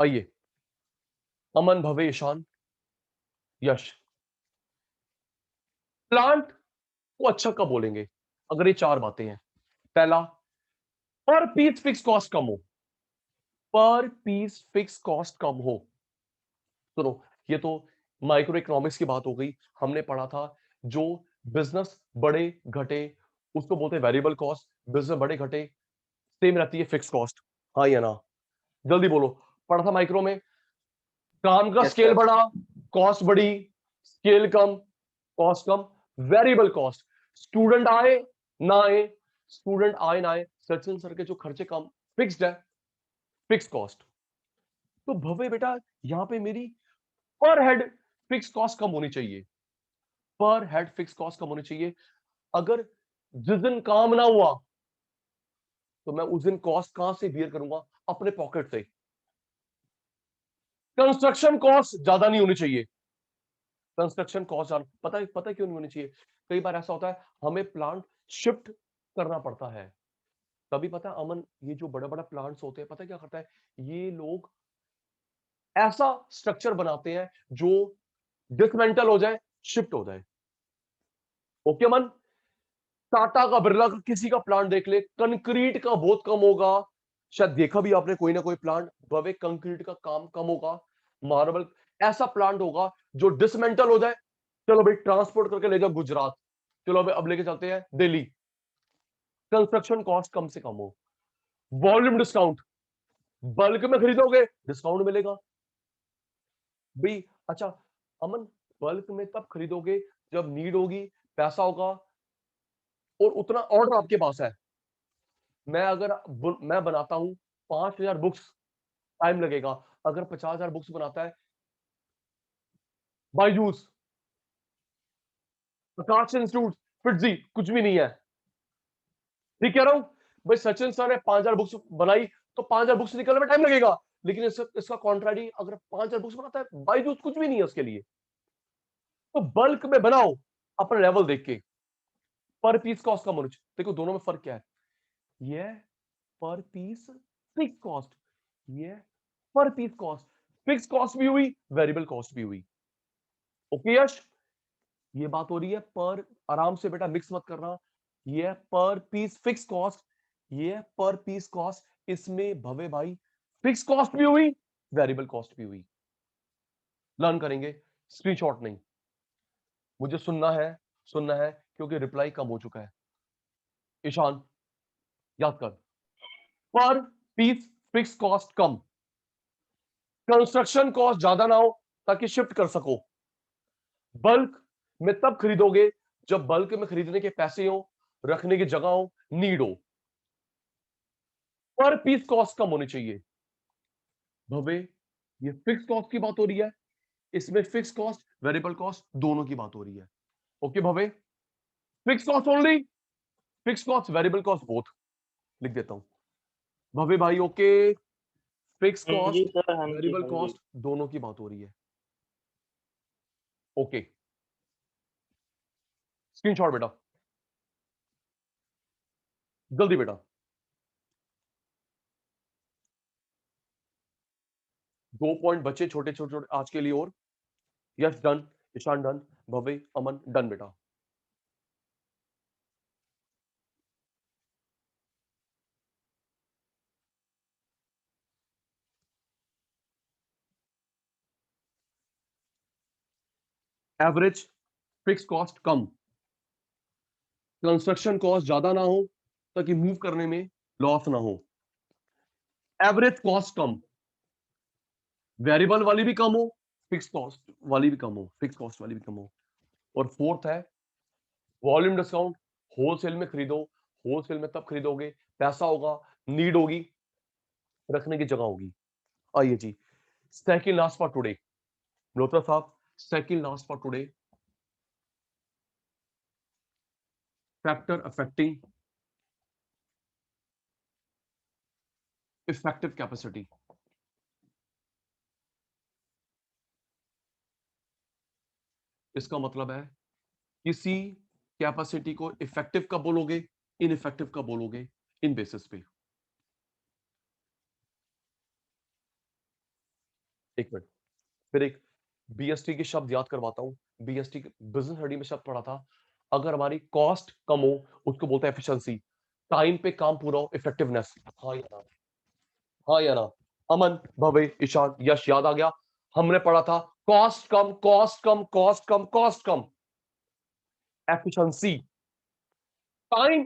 आइए, अमन, भव्य, ईशान, यश, प्लांट को अच्छा कब बोलेंगे अगर ये चार बातें हैं? पहला, पर पीस फिक्स कॉस्ट कम हो, पर पीस फिक्स कॉस्ट कम हो। सुनो, ये तो माइक्रो इकोनॉमिक्स की बात हो गई, हमने पढ़ा था जो बिजनेस बड़े घटे उसको बोलते हैं वेरिएबल कॉस्ट, बिजनेस बड़े घटे सेम रहती है फिक्स कॉस्ट। हाँ या ना? जल्दी बोलो, पढ़ा था माइक्रो में। काम का Yes, स्केल sir. बढ़ा, कॉस्ट बढ़ी, स्केल कम, कॉस्ट कम, वेरिएबल कॉस्ट। स्टूडेंट आए ना आए, स्टूडेंट आए ना आए, सचिन सर के जो खर्चे कम, फिक्स्ड है, फिक्स कॉस्ट। तो भव्य बेटा, यहां पे मेरी पर हेड फिक्स कॉस्ट कम होनी चाहिए, पर हेड फिक्स कॉस्ट कम होनी चाहिए। अगर जिस दिन काम ना हुआ तो मैं उस दिन कॉस्ट कहां से बियर करूंगा? अपने पॉकेट से। कंस्ट्रक्शन कॉस्ट ज्यादा नहीं होनी चाहिए, कंस्ट्रक्शन कॉस्ट पता है क्यों नहीं होनी चाहिए? कई बार ऐसा होता है हमें प्लांट शिफ्ट करना पड़ता है, तभी पता है अमन, ये जो बड़ा बड़ा प्लांट्स होते हैं, पता है क्या करता है, ये लोग ऐसा स्ट्रक्चर बनाते हैं जो डिसमेंटल हो जाए, शिफ्ट हो जाए। ओके मन, टाटा का, बिरला का, किसी का प्लांट देख ले, कंक्रीट का बहुत कम होगा। शायद देखा भी आपने कोई ना कोई प्लांट, भवे कंक्रीट का काम कम होगा, मार्बल। ऐसा प्लांट होगा जो डिसमेंटल हो जाए, चलो भाई ट्रांसपोर्ट करके ले जाओ गुजरात, चलो भाई अब लेके चलते हैं दिल्ली। कंस्ट्रक्शन कॉस्ट कम से कम हो। वॉल्यूम डिस्काउंट, बल्क में खरीदोगे डिस्काउंट मिलेगा भाई। अच्छा अमन, बल्क में तब खरीदोगे जब नीड होगी, पैसा होगा और उतना ऑर्डर आपके पास है। मैं बनाता हूं 5,000 बुक्स, टाइम लगेगा। अगर 50,000 बुक्स बनाता है बायजूस, प्रकाश इंस्टीट्यूट, फिटजी, कुछ भी नहीं है। ठीक कह रहा हूं भाई, सचिन सर ने 5,000 बुक्स बनाई तो 5,000 बुक्स निकलने में टाइम लगेगा। लेकिन इसका कॉन्ट्रारी, अगर 5,000 बुक्स बनाता है बायजूस, कुछ भी नहीं है उसके लिए। तो बल्क में बनाओ अपना लेवल देख के, पर पीस कॉस्ट कम होनी चाहिए। देखो दोनों में फर्क क्या है, ये पर पीस फिक्स कॉस्ट, ये पर पीस कॉस्ट। फिक्स कॉस्ट भी हुई, वेरिएबल कॉस्ट भी हुई। ओके यश, ये बात हो रही है पर, आराम से बेटा मिक्स मत करना। ये पर पीस फिक्स कॉस्ट, ये पर पीस कॉस्ट, इसमें भवे भाई फिक्स कॉस्ट भी हुई, वेरिएबल कॉस्ट भी हुई। लर्न करेंगे, स्क्रीनशॉट नहीं, मुझे सुनना है क्योंकि रिप्लाई कम हो चुका है। ईशान, याद कर, पर पीस फिक्स कॉस्ट कम, कंस्ट्रक्शन कॉस्ट ज्यादा ना हो ताकि शिफ्ट कर सको। बल्क में तब खरीदोगे जब बल्क में खरीदने के पैसे हो, रखने की जगह हो, नीड हो। पर पीस कॉस्ट कम होनी चाहिए। भवे, ये फिक्स कॉस्ट की बात हो रही है, इसमें फिक्स कॉस्ट वेरिएबल कॉस्ट दोनों की बात हो रही है। ओके भवे, fix cost only, fix cost variable cost both, लिख देता हूं भवे भाई। ओके, फिक्स हाँ जी कॉस्ट सर, हाँ जी, वेरिएबल हाँ जी। कॉस्ट दोनों की बात हो रही है। ओके, स्क्रीनशॉट बेटा, जल्दी बेटा। 2 पॉइंट बचे छोटे छोटे छोटे आज के लिए और। यस डन, ईशान डन, भवे अमन डन बेटा। एवरेज फिक्स कॉस्ट कम, कंस्ट्रक्शन कॉस्ट ज्यादा ना हो ताकि मूव करने में लॉस ना हो। एवरेज कॉस्ट कम, वेरिएबल वाली भी कम हो, फिक्स कॉस्ट वाली भी कम हो, फिक्स कॉस्ट वाली भी कम हो। और फोर्थ है वॉल्यूम डिस्काउंट, होलसेल में खरीदो, होलसेल में तब खरीदोगे पैसा होगा, नीड होगी, रखने की जगह होगी। आइए जी, second last for today, Malhotra साहब, second last for today, factor affecting effective capacity. इसका मतलब है किसी कैपेसिटी को इफेक्टिव कब बोलोगे, इनइफेक्टिव कब बोलोगे, इन बेसिस पे। एक मिनट, फिर एक बीएसटी के शब्द याद करवाता हूं। बीएसटी बिजनेस स्टडी में शब्द पढ़ा था, अगर हमारी कॉस्ट कम हो उसको बोलते हैं एफिशिएंसी, टाइम पे काम पूरा हो इफेक्टिवनेस। हाँ या ना, हाँ या ना? अमन, भव्य, ईशान, यश याद आ गया? हमने पढ़ा था कॉस्ट कम, कॉस्ट कम, कॉस्ट कम, कॉस्ट कम, एफिशिएंसी, टाइम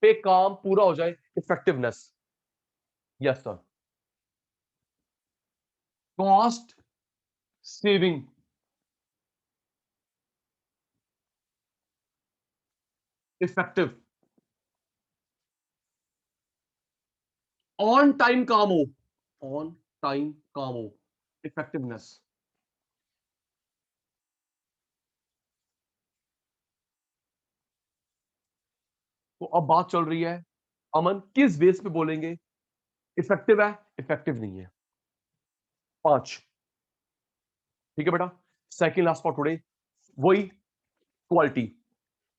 पे काम पूरा हो जाए, effectiveness. Yes sir. Cost saving, effective, on time काम हो, ऑन टाइम काम हो, इफेक्टिवनेस। तो अब बात चल रही है अमन किस बेस पे बोलेंगे इफेक्टिव है, इफेक्टिव नहीं है। 5, ठीक है बेटा। सेकंड लास्ट फॉर टुडे, वही क्वालिटी,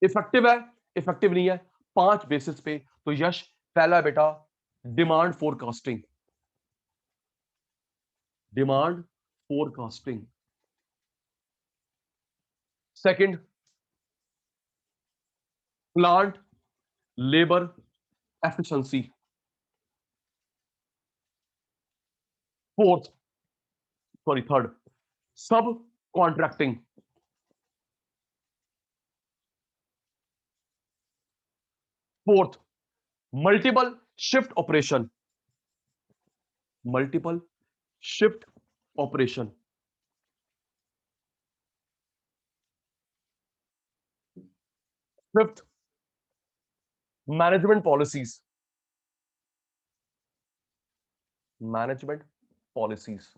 इफेक्टिव है, इफेक्टिव नहीं है, 5 बेसिस पे। तो यश, पहला बेटा demand forecasting, demand forecasting. Second plant labour efficiency. Fourth, sorry third, sub contracting. Fourth, multiple shift operation, multiple shift operation. Fifth, management policies, management policies.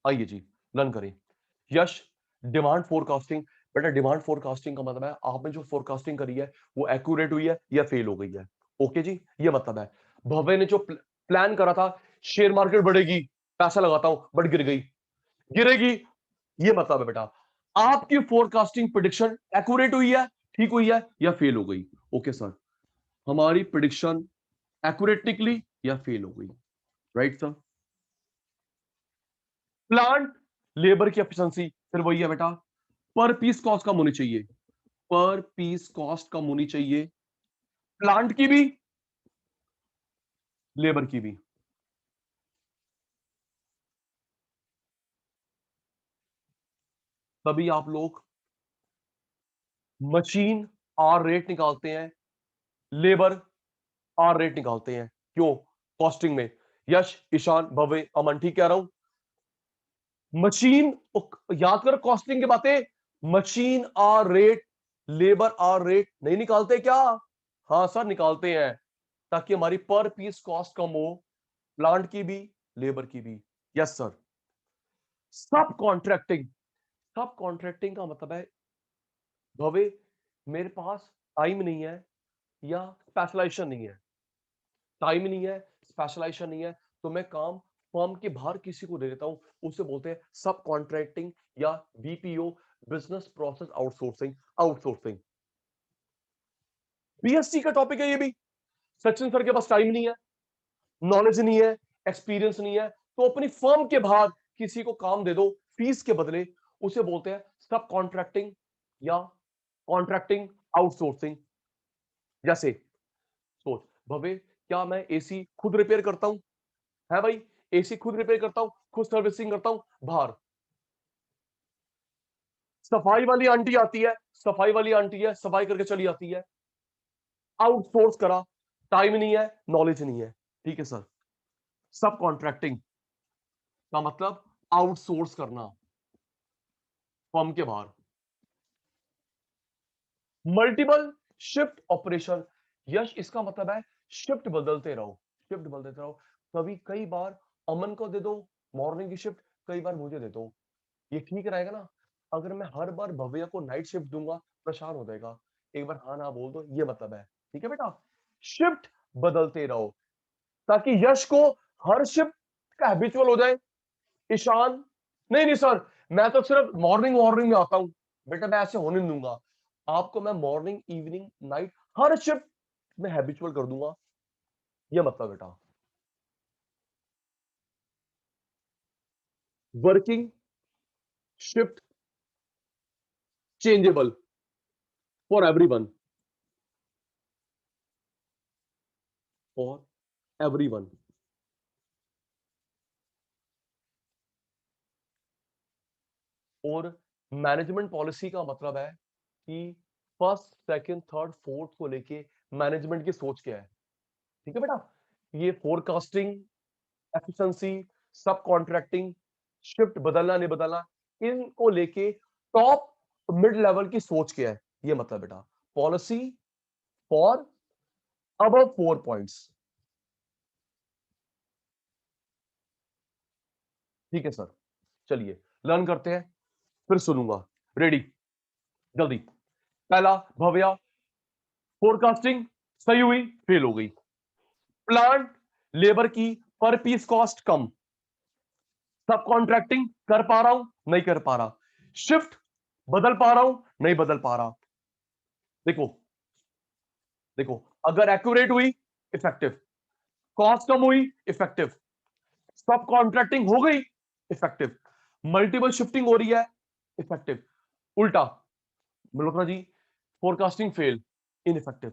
आइए जी लर्न करें। Yash, demand forecasting. बेटा डिमांड फोरकास्टिंग का मतलब है आपने जो फोरकास्टिंग करी है वो एक्यूरेट हुई है या फेल हो गई है। ओके जी, ये मतलब है। भव्य ने जो प्लान करा था शेयर मार्केट बढ़ेगी, पैसा लगाता हूं, बट गिर गई, गिरेगी, ये मतलब है बेटा आपकी फोरकास्टिंग प्रिडिक्शन एक्यूरेट हुई है, ठीक हुई है, या फेल हो गई। ओके सर, हमारी प्रिडिक्शन एक्यूरेट निकली या फेल हो गई, राइट सर। प्लांट लेबर की एफिशिएंसी, फिर वही है बेटा, पर पीस कॉस्ट कम होनी चाहिए, पर पीस कॉस्ट कम होनी चाहिए, प्लांट की भी, लेबर की भी। तभी आप लोग मशीन आर रेट निकालते हैं, लेबर आर रेट निकालते हैं, क्यों? कॉस्टिंग में। यश, ईशान, भव्य, अमन, ठीक कह रहा हूं? मशीन, याद कर कॉस्टिंग की बातें, machine hour rate, labour hour rate नहीं निकालते क्या? हाँ सर निकालते हैं, ताकि हमारी पर पीस कॉस्ट कम हो, प्लांट की भी, लेबर की भी। Yes sir. सब कॉन्ट्रैक्टिंग, सब कॉन्ट्रैक्टिंग का मतलब है भवे मेरे पास टाइम नहीं है या स्पेशलाइजेशन नहीं है, टाइम नहीं है, स्पेशलाइजेशन नहीं है, तो मैं काम फर्म के बाहर किसी को दे देता हूं, उसे बोलते हैं सब कॉन्ट्रैक्टिंग या BPO, business process outsourcing, outsourcing. BSc का टॉपिक है ये भी। सचिन सर के पास टाइम नहीं है, नॉलेज नहीं है, एक्सपीरियंस नहीं है, तो अपनी फर्म के बाहर किसी को काम दे दो फीस के बदले, उसे बोलते हैं सब कॉन्ट्रैक्टिंग या कॉन्ट्रैक्टिंग आउटसोर्सिंग। जैसे सोच भवे, क्या मैं एसी खुद रिपेयर करता हूं? है भाई, एसी खुद रिपेयर करता हूं, खुद सर्विसिंग करता हूं बाहर। सफाई वाली आंटी आती है, सफाई वाली आंटी है, सफाई करके चली आती है, आउटसोर्स करा, टाइम नहीं है, नॉलेज नहीं है, ठीक है सर। सब कॉन्ट्रैक्टिंग का मतलब आउटसोर्स करना फर्म के बाहर। मल्टीपल शिफ्ट ऑपरेशन, यश इसका मतलब है शिफ्ट बदलते रहो, शिफ्ट बदलते रहो, कभी कई बार अमन को दे दो मॉर्निंग की शिफ्ट, कई बार मुझे दे दो, ये ठीक रहेगा ना? अगर मैं हर बार भव्या को नाइट शिफ्ट दूंगा, परेशान हो जाएगा। एक बार हाँ ना बोल दो, ये मतलब है। ठीक है बेटा, शिफ्ट बदलते रहो ताकि यश को हर शिफ्ट का हैबिचुअल हो जाए। ईशान, नहीं नहीं सर, मैं तो सिर्फ मॉर्निंग मॉर्निंग में आता हूँ। बेटा मैं ऐसे होने नहीं दूंगा, आपको मैं मॉर्निंग इवनिंग नाइट हर शिफ्ट में हैबिचुअल कर दूंगा, ये मतलब बेटा। Working shift changeable for everyone, for everyone. और मैनेजमेंट पॉलिसी का मतलब है कि फर्स्ट सेकंड थर्ड फोर्थ को लेके मैनेजमेंट की सोच क्या है। ठीक है बेटा, ये फोरकास्टिंग, एफिशिएंसी, सब कॉन्ट्रैक्टिंग, शिफ्ट बदलना नहीं बदलना, इनको लेके टॉप मिड लेवल की सोच क्या है, ये मतलब बेटा। Policy for above 4 points. ठीक है सर, चलिए लर्न करते हैं, फिर सुनूंगा। रेडी, जल्दी। पहला, भव्या, फोरकास्टिंग सही हुई, फेल हो गई। प्लांट लेबर की पर पीस कॉस्ट कम, सब कॉन्ट्रैक्टिंग कर पा रहा हूं, नहीं कर पा रहा। शिफ्ट बदल पा रहा हूं, नहीं बदल पा रहा। देखो देखो, अगर एक्यूरेट हुई इफेक्टिव, कॉस्ट कम हुई इफेक्टिव, सब कॉन्ट्रैक्टिंग हो गई इफेक्टिव, मल्टीपल शिफ्टिंग हो रही है इफेक्टिव। उल्टा Malhotra ji, forecasting fail, ineffective.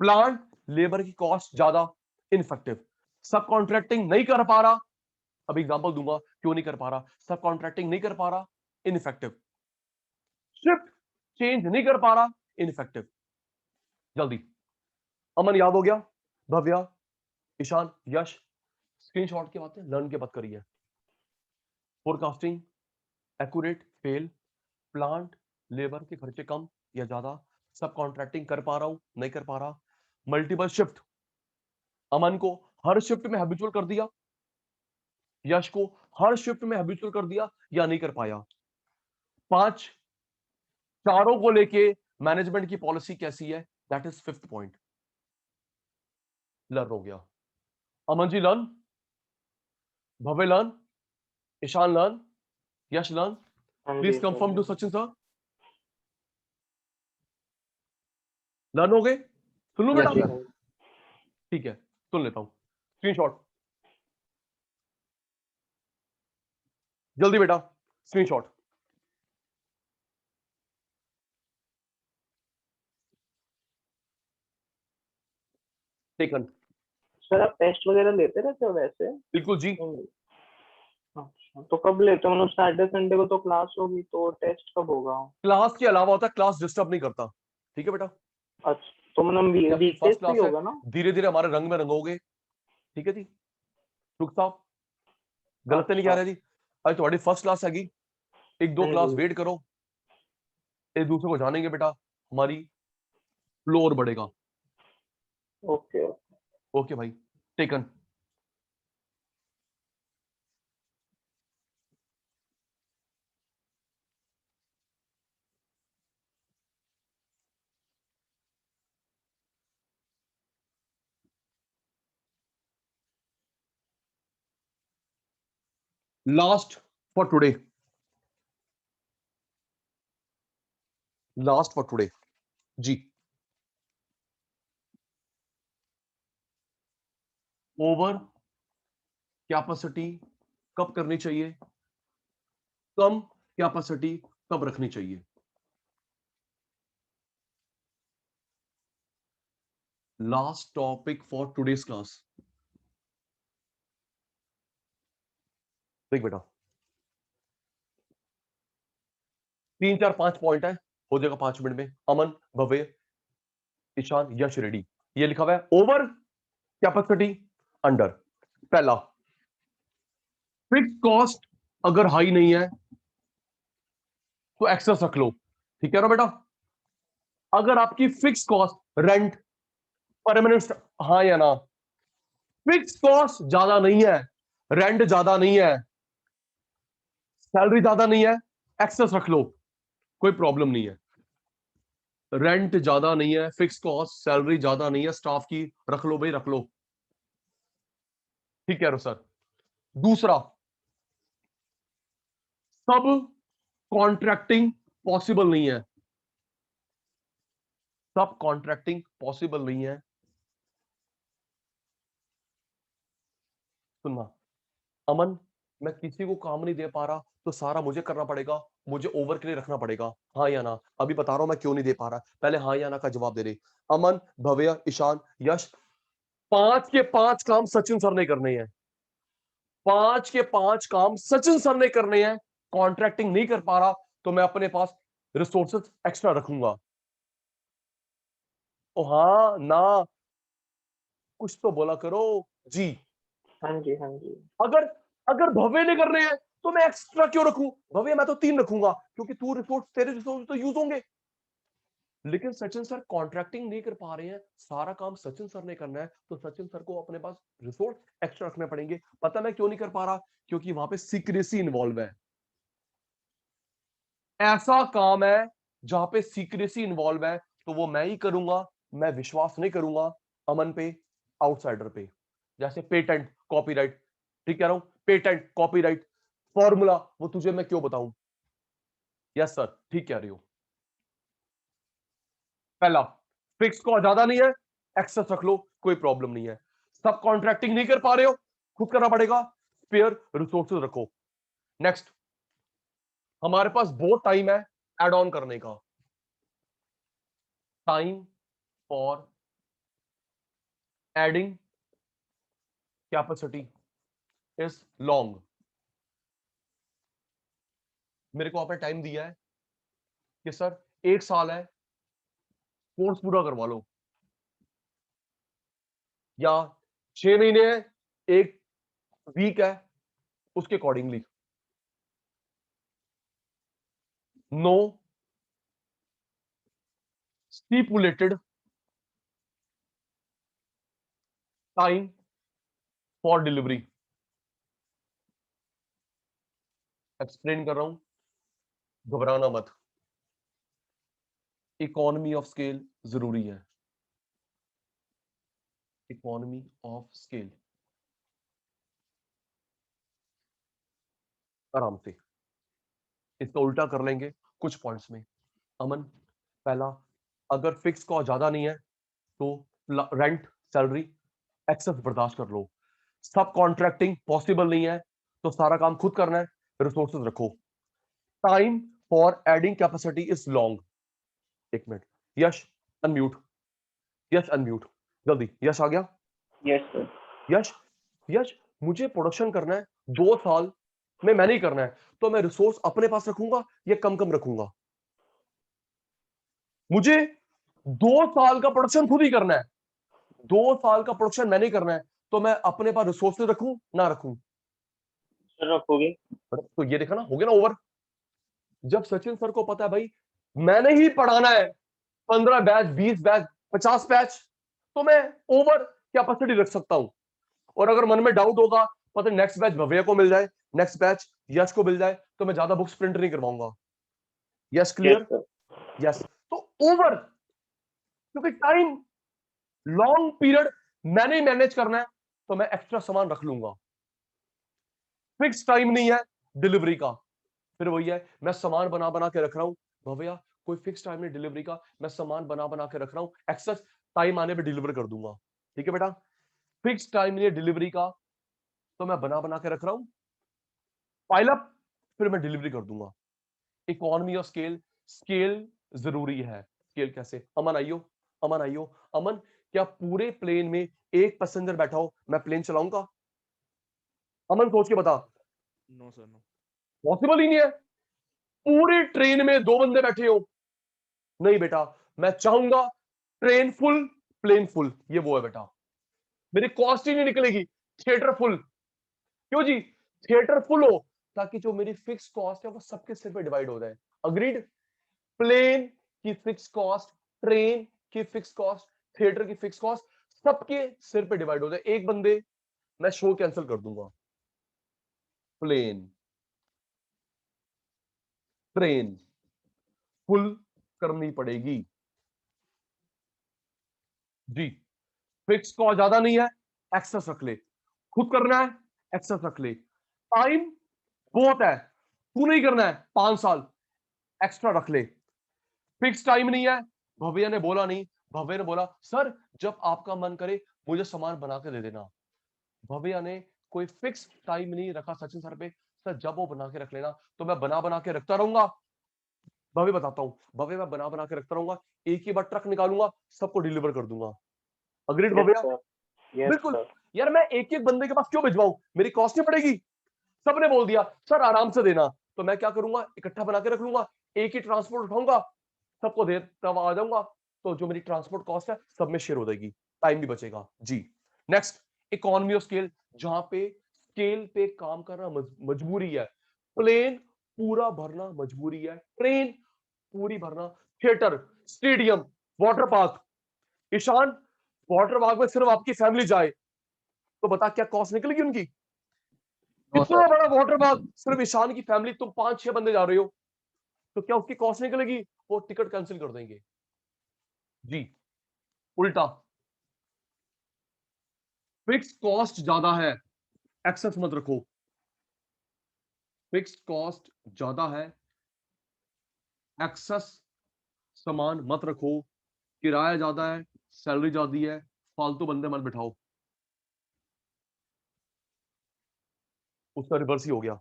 Plant labour की कॉस्ट ज्यादा, इनइफेक्टिव। सब कॉन्ट्रैक्टिंग नहीं कर पा रहा, अब एग्जांपल दूंगा क्यों नहीं कर पा रहा। सब कॉन्ट्रैक्टिंग नहीं कर पा रहा, इनइफेक्टिव। शिफ्ट चेंज नहीं कर पा रहा, इनइफेक्टिव। जल्दी, अमन याद हो गया? भव्या, ईशान, यश, स्क्रीनशॉट की बातें लर्न के बाद करिए। Forecasting accurate fail, plant labour के खर्चे कम या ज्यादा, सब कॉन्ट्रैक्टिंग कर पा रहा हूं, नहीं कर पा रहा। मल्टीपल शिफ्ट, अमन को हर शिफ्ट में हैबिचुअल कर दिया, यश को हर शिफ्ट में हैबिचुअल कर दिया या नहीं कर पाया। 5 चारों को लेके मैनेजमेंट की पॉलिसी कैसी है, that is 5th point. Learn हो गया। Aman ji learn, Bhavya learn, Ishaan learn, Yash learn. हाँ प्लीज जी confirm to sir. Sachin sir, learn हो गए? सुन लो हाँ बेटा, जी सर। सर। ठीक है, सुन लेता हूं। स्क्रीनशॉट, जल्दी बेटा, स्क्रीनशॉट। टेकन, सर आप टेस्ट वगैरह लेते रहते हो वैसे? बिल्कुल जी। अच्छा, तो कब लेते हो? मतलब सैटरडे संडे को तो क्लास होगी, तो टेस्ट कब होगा? क्लास के अलावा होता है, क्लास डिस्टर्ब नहीं करता। ठीक है बेटा, अच्छा, तो मतलब ये आपकी वीकडेज फर्स्ट पे ही क्लास है, होगा ना? धीरे धीरे हमारे रंग में रंगोगे। ठीक है जी, सुख साहब, गलत तो नहीं कह अच्छा। रहे जी? आज तुम्हारी फर्स्ट क्लास हैगी, एक दो हाँ क्लास जी। वेट करो, एक दूसरे को जानेंगे बेटा, हमारी फ्लो और बढ़ेगा। ओके। ओके भाई, taken. Last for today, last for today जी। ओवर कैपेसिटी कब करनी चाहिए, कम कैपेसिटी कब रखनी चाहिए। Last topic for today's class. देख बेटा, 3 4 5 पॉइंट है, हो जाएगा 5 मिनट में। अमन, भव्य, ईशान, यश, रेडी। ये लिखा हुआ है ओवर कैपेसिटी, अंडर। पहला, फिक्स कॉस्ट अगर हाई नहीं है तो एक्सेस रख लो। ठीक है ना बेटा? अगर आपकी फिक्स कॉस्ट रेंट परमानेंट, हाँ या ना, फिक्स कॉस्ट ज्यादा नहीं है, रेंट ज्यादा नहीं है, सैलरी ज्यादा नहीं है, एक्सेस रख लो, कोई प्रॉब्लम नहीं है। रेंट ज्यादा नहीं है, फिक्स कॉस्ट, सैलरी ज्यादा नहीं है स्टाफ की, रख लो भाई रख लो। ठीक कह रहे हो सर। दूसरा, सब कॉन्ट्रैक्टिंग पॉसिबल नहीं है, सब कॉन्ट्रैक्टिंग पॉसिबल नहीं है। सुनना अमन, मैं किसी को काम नहीं दे पा रहा तो सारा मुझे करना पड़ेगा, मुझे ओवर के लिए रखना पड़ेगा, हाँ या ना? अभी बता रहा हूं मैं क्यों नहीं दे पा रहा, पहले हाँ या ना का जवाब दे रहे। अमन, भव्य, ईशान, यश, 5 के 5 काम सचिन सर ने करने हैं, 5 के 5 काम सचिन सर ने करने हैं। कॉन्ट्रैक्टिंग नहीं कर पा रहा तो मैं अपने पास रिसोर्सेज एक्स्ट्रा रखूंगा। ओ हाँ ना, कुछ तो बोला करो जी। हाँ जी, हाँ जी। अगर अगर भव्य ने करने हैं तो मैं एक्स्ट्रा क्यों रखूं? भव्य मैं तो 3 रखूंगा क्योंकि तू रिसोर्स, तेरे रिसोर्स तो यूज होंगे। लेकिन सचिन सर कॉन्ट्रैक्टिंग नहीं कर पा रहे हैं, सारा काम सचिन सर ने करना है, तो सचिन सर को अपने पास रिसोर्स एक्स्ट्रा रखने पड़ेंगे। पता मैं क्यों नहीं कर पा रहा? क्योंकि वहां पे सीक्रेसी इन्वॉल्व है। ऐसा काम है जहां पे सीक्रेसी इन्वॉल्व है तो वो मैं ही करूंगा, मैं विश्वास नहीं करूंगा अमन पे, आउटसाइडर पे। जैसे पेटेंट, कॉपीराइट, ठीक कह रहा हूं, पेटेंट, कॉपीराइट, फॉर्मूला, वो तुझे मैं क्यों बताऊं? यस सर, ठीक कह रही हो। पहला, फिक्स को ज्यादा नहीं है, एक्सेस रख लो, कोई प्रॉब्लम नहीं है। सब कॉन्ट्रैक्टिंग नहीं कर पा रहे हो, खुद करना पड़ेगा, स्पेयर रिसोर्सेज रखो। नेक्स्ट, हमारे पास बहुत टाइम है एड ऑन करने का, time for adding capacity is long. मेरे को आपने टाइम दिया है कि सर 1 साल है, कोर्स पूरा करवा लो, या 6 महीने है, 1 वीक है, उसके अकॉर्डिंगली। No stipulated time for delivery. Explain कर रहा हूं, घबराना मत। इकोनॉमी ऑफ स्केल जरूरी है, इकोनॉमी ऑफ स्केल। आराम से इसका उल्टा कर लेंगे कुछ पॉइंट्स में। अमन, पहला, अगर फिक्स कॉस्ट ज्यादा नहीं है तो रेंट, सैलरी, एक्सेस बर्दाश्त कर लो। सब कॉन्ट्रैक्टिंग पॉसिबल नहीं है तो सारा काम खुद करना है, रिसोर्सेज रखो। Time for adding capacity is long. 1 minute, Yash unmute, Yash unmute, जल्दी। यश आ गया? Yes sir. यश, यश, मुझे प्रोडक्शन करना है 2 साल में, मैंने ही करना है, तो मैं रिसोर्स अपने पास रखूंगा या कम कम रखूंगा? मुझे 2 साल का प्रोडक्शन खुद ही करना है, 2 साल का प्रोडक्शन मैंने ही करना है, तो मैं अपने पास रिसोर्सेज रखूं ना रखूं? सर रखोगे? तो ये देखा ना, हो गया ना ओवर। जब सचिन सर को पता है भाई मैंने ही पढ़ाना है, 15 बैच, 20 बैच, 50 बैच, तो मैं ओवर कैपेसिटी रख सकता हूं। और अगर मन में डाउट होगा, पता नेक्स्ट बैच भव्य को मिल जाए, नेक्स्ट बैच यश को मिल जाए, तो मैं ज्यादा बुक्स प्रिंट नहीं करवाऊंगा। Yes, yes clear? Sir. Yes. तो ओवर, क्योंकि टाइम लॉन्ग पीरियड मैंने मैनेज करना है, तो मैं एक्स्ट्रा सामान रख लूंगा। फिक्स टाइम नहीं है डिलीवरी का, फिर वही है, मैं सामान बना बना के रख रहा हूं। भैया कोई फिक्स टाइम नहीं डिलीवरी का, मैं सामान बना बना के रख रहा हूं, एक्सेस टाइम आने पे डिलीवर कर दूंगा। ठीक है बेटा, फिक्स टाइम नहीं है डिलीवरी का, तो मैं बना बना के रख रहा हूं, पाइल अप, फिर मैं डिलीवरी कर दूंगा। इकोनॉमी ऑफ स्केल, स्केल जरूरी है। स्केल कैसे? अमन आइयो, अमन आइयो। अमन, क्या पूरे प्लेन में एक पैसेंजर बैठा हो मैं प्लेन चलाऊंगा? अमन सोच के बता। No sir, no. पॉसिबल ही नहीं है। पूरी ट्रेन में 2 बंदे बैठे हो, नहीं बेटा, मैं चाहूंगा ट्रेन फुल, प्लेन फुल, ये वो है बेटा, मेरी कॉस्ट ही नहीं निकलेगी। थिएटर फुल, क्यों जी? थिएटर फुल हो ताकि जो मेरी फिक्स कॉस्ट है वो सबके सिर पे डिवाइड हो जाए। अग्रीड? प्लेन की फिक्स कॉस्ट, ट्रेन की फिक्स कॉस्ट, थिएटर की फिक्स कॉस्ट सबके सिर पे डिवाइड हो जाए। एक बंदे मैं शो कैंसिल कर दूंगा। प्लेन, ट्रेन फुल करनी पड़ेगी जी। फिक्स कॉस्ट ज्यादा नहीं है, एक्सेस रख ले। खुद करना है, एक्सेस रख ले। टाइम बहुत है, तू नहीं करना है 5 साल, एक्स्ट्रा रख ले। फिक्स टाइम नहीं है, भव्या ने बोला नहीं, भव्या ने बोला सर जब आपका मन करे मुझे सामान बना के दे देना। भव्या ने कोई फिक्स टाइम नहीं रखा सचिन सर पे, सर जब वो बना के रख लेना तो मैं बना बना के रखता रहूंगा। भव्य बताता हूँ, भव्य मैं बना बना के रखता रहूंगा, एक ही बार ट्रक निकालूंगा, सबको डिलीवर कर दूंगा। Agreed yes Bhavya? Sir, yes बिल्कुल। सर। यार मैं एक एक बंदे के पास क्यों भिजवाऊं, मेरी कॉस्ट नहीं पड़ेगी। सबने बोल दिया सर आराम से देना, तो मैं क्या करूंगा, इकट्ठा बना के रख लूंगा, एक ही ट्रांसपोर्ट उठाऊंगा, सबको दे तब आ जाऊंगा, तो जो मेरी ट्रांसपोर्ट कॉस्ट है सब में शेयर हो जाएगी, टाइम भी बचेगा जी। नेक्स्ट, इकोनॉमी ऑफ स्केल, जहां पे स्केल पे काम करना मजबूरी है। प्लेन पूरा भरना मजबूरी है, ट्रेन पूरी भरना, theatre, stadium, water park. Ishaan, water park में सिर्फ आपकी फैमिली जाए तो बता क्या कॉस्ट निकलेगी उनकी? नो इतना सर। बड़ा वाटर पार्क, सिर्फ ईशान की फैमिली, तुम 5-6 बंदे जा रहे हो, तो क्या उसकी कॉस्ट निकलेगी? वो टिकट कैंसिल कर देंगे जी। उल्टा, फिक्स कॉस्ट ज्यादा है, एक्सेस मत रखो। फिक्स कॉस्ट ज्यादा है, एक्सेस सामान मत रखो। किराया ज्यादा है, सैलरी ज्यादा है, फालतू बंदे मत बिठाओ। उसका रिवर्स ही हो गया।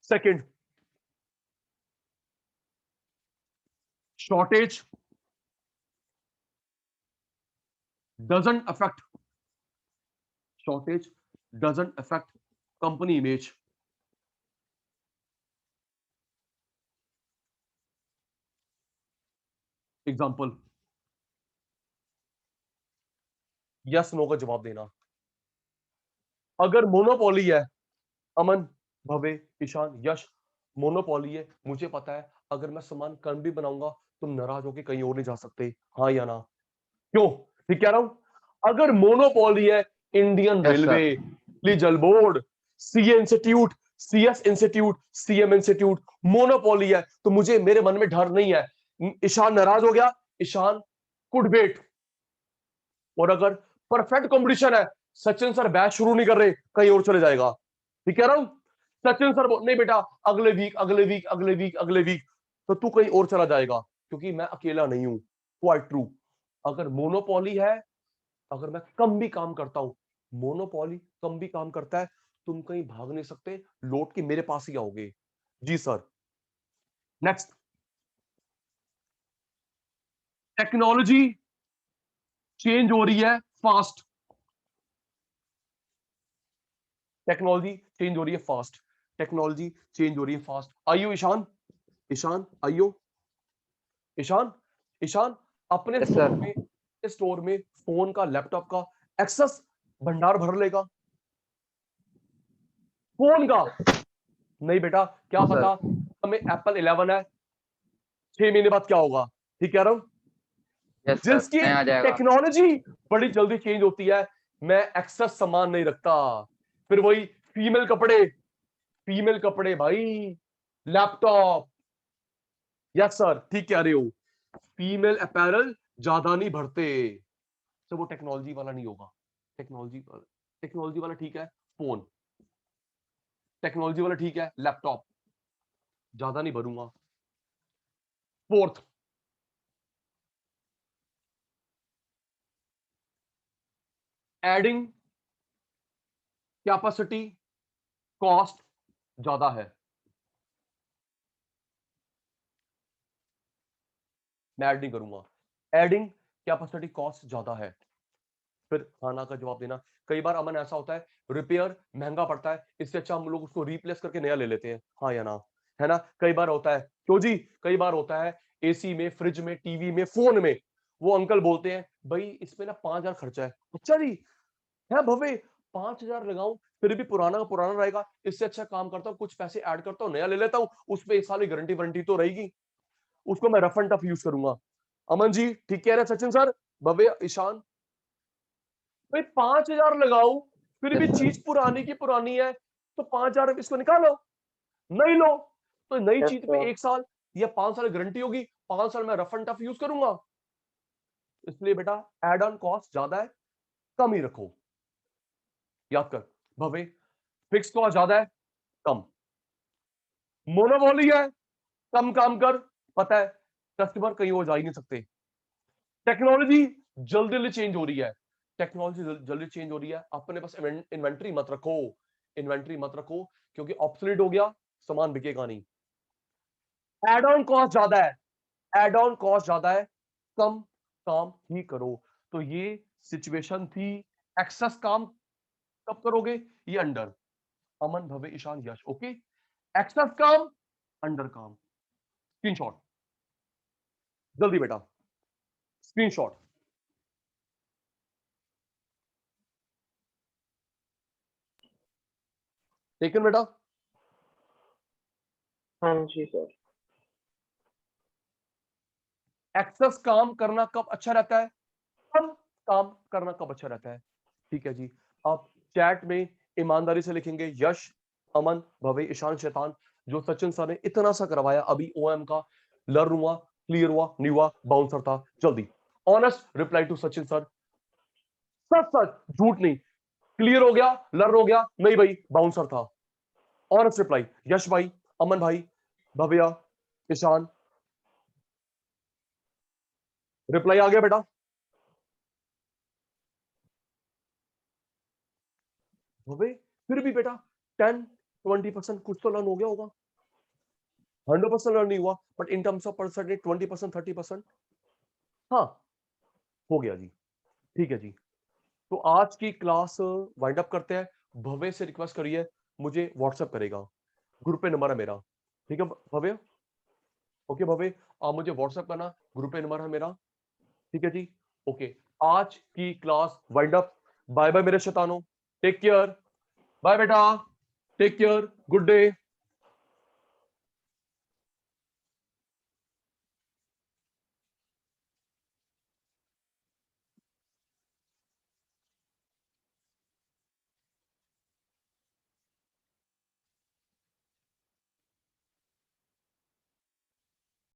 Second, shortage doesn't affect shortage doesn't affect company image. Example, yes no का जवाब देना। अगर मोनोपोली है, अमन, भवे, ईशान, यश, मोनोपोली है, मुझे पता है अगर मैं सामान कम भी बनाऊंगा तुम नाराज होके कहीं और नहीं जा सकते, हाँ या ना? क्यों ठीक कह रहा हूं? अगर मोनोपोली है, इंडियन यस रेलवे, सर। जल board, CA institute, CS institute, CM institute, monopoly है, तो मुझे मेरे मन में डर नहीं है। ईशान नाराज हो गया, ईशान कुड वेट। और अगर परफेक्ट कंपटीशन है, सचिन सर बैच शुरू नहीं कर रहे, कहीं और चले जाएगा। ठीक कह रहा हूं? सचिन सर नहीं बेटा, अगले वीक अगले वीक अगले वीक अगले वीक, तो तू कहीं और चला जाएगा, क्योंकि मैं अकेला नहीं हूं। Quite true. अगर मोनोपोली है, अगर मैं कम भी काम करता हूं, मोनोपोली कम भी काम करता है, तुम कहीं भाग नहीं सकते, लौट के मेरे पास ही आओगे जी सर। नेक्स्ट, टेक्नोलॉजी चेंज हो रही है फास्ट। टेक्नोलॉजी चेंज हो रही है फास्ट, टेक्नोलॉजी चेंज हो रही है फास्ट। आइयो ईशान, ईशान आइयो, ईशान, ईशान अपने यस सर। स्टोर में फोन का, लैपटॉप का एक्सेस भंडार भर लेगा। फोन का नहीं बेटा, क्या नो पता सर। हमें एप्पल 11 है, 6 महीने बाद क्या होगा। ठीक कह रहा हूं? यस सर, जिसकी नहीं आ जाएगा। टेक्नोलॉजी बड़ी जल्दी चेंज होती है, मैं एक्सेस सामान नहीं रखता। फिर वही फीमेल कपड़े, फीमेल कपड़े भाई, लैपटॉप, यस सर ठीक कह रहे हो, फीमेल अपैरल ज्यादा नहीं भरते, तो वो टेक्नोलॉजी वाला नहीं होगा। टेक्नोलॉजी वाला ठीक है फोन, टेक्नोलॉजी वाला ठीक है लैपटॉप, ज्यादा नहीं भरूंगा। फोर्थ, एडिंग कैपेसिटी कॉस्ट ज्यादा है, मैं ऐड नहीं करूंगा। एडिंग कैपेसिटी कॉस्ट ज्यादा है। फिर खाना का जवाब देना। कई बार अमन ऐसा होता है, रिपेयर महंगा पड़ता है, इससे अच्छा हम लोग उसको रिप्लेस करके नया ले लेते हैं, हाँ या ना? है ना? कई बार होता है, क्यों जी? कई बार होता है एसी में, फ्रिज में, टीवी में, फोन में, वो अंकल बोलते हैं भाई इसमें ना 5,000 खर्चा है। अच्छा जी, है भवे, 5,000 लगाऊं फिर भी पुराना का पुराना रहेगा, इससे अच्छा काम करता हूँ कुछ पैसे ऐड करता हूँ, नया ले लेता हूँ, उसमें 1 साल की गारंटी वारंटी तो रहेगी, उसको मैं रफ एंड टफ यूज करूंगा। अमन जी ठीक कह रहे हैं सचिन सर, भव्य, ईशान, भाई 5,000 लगाऊं फिर भी Yes, sir. चीज पुरानी की पुरानी है, तो 5,000 इसको निकालो, नहीं लो तो नई Yes, चीज पे sir. 1 साल या 5 साल गारंटी होगी, 5 साल में रफ एंड टफ यूज करूंगा। इसलिए बेटा एड ऑन कॉस्ट ज्यादा है, कम ही रखो। याद कर भवे, फिक्स कॉस्ट ज्यादा है, कम। मोनोपोली है, कम काम कर, पता है कस्टमर कहीं वो जा ही नहीं सकते। टेक्नोलॉजी जल्दी जल्दी चेंज हो रही है, टेक्नोलॉजी जल्दी चेंज हो रही है, अपने पास इन्वेंट्री मत रखो, इन्वेंट्री मत रखो, क्योंकि ऑब्सोलीट हो गया, सामान बिकेगा नहीं। एड ऑन कॉस्ट ज्यादा है, एड ऑन कॉस्ट ज्यादा है, कम काम ही करो। तो ये सिचुएशन थी। एक्सेस काम कब करोगे? ये अंडर अमन, भव्य, ईशान, यश। ओके, एक्सेस काम, अंडर काम। स्क्रीनशॉट जल्दी बेटा, स्क्रीनशॉट। टेकन बेटा? हाँ जी सर। एक्सेस काम करना कब अच्छा रहता है? कम काम करना कब अच्छा रहता है? ठीक है जी। आप चैट में ईमानदारी से लिखेंगे यश, अमन, भव्य, ईशान, शैतान, जो सचिन सर ने इतना सा करवाया अभी ओएम का, लर्न हुआ, क्लियर हुआ, नहीं हुआ, बाउंसर था। जल्दी honest reply to Sachin sir, सच सच, झूठ नहीं। क्लियर हो गया, लर्न हो गया, नहीं भाई बाउंसर था। ऑनेस्ट रिप्लाई, यश भाई, अमन भाई, भव्या, ईशान, रिप्लाई आ गया बेटा? भव्य, फिर भी बेटा 10-20% कुछ तो लर्न हो गया होगा। 100% लर्न नहीं हुआ, but in terms of percentage 20%, 30%, हाँ हो गया जी। ठीक है जी, तो आज की क्लास वाइंड अप करते हैं। भव्य से रिक्वेस्ट करिए, मुझे व्हाट्सएप करेगा, ग्रुप पे नंबर है मेरा। ठीक है भव्य? ओके भव्य, आप मुझे व्हाट्सएप करना, ग्रुप पे नंबर है मेरा। ठीक है जी, ओके। आज की class wind up. Bye bye मेरे शैतानों, टेक केयर, बाय बेटा, टेक केयर, गुड डे।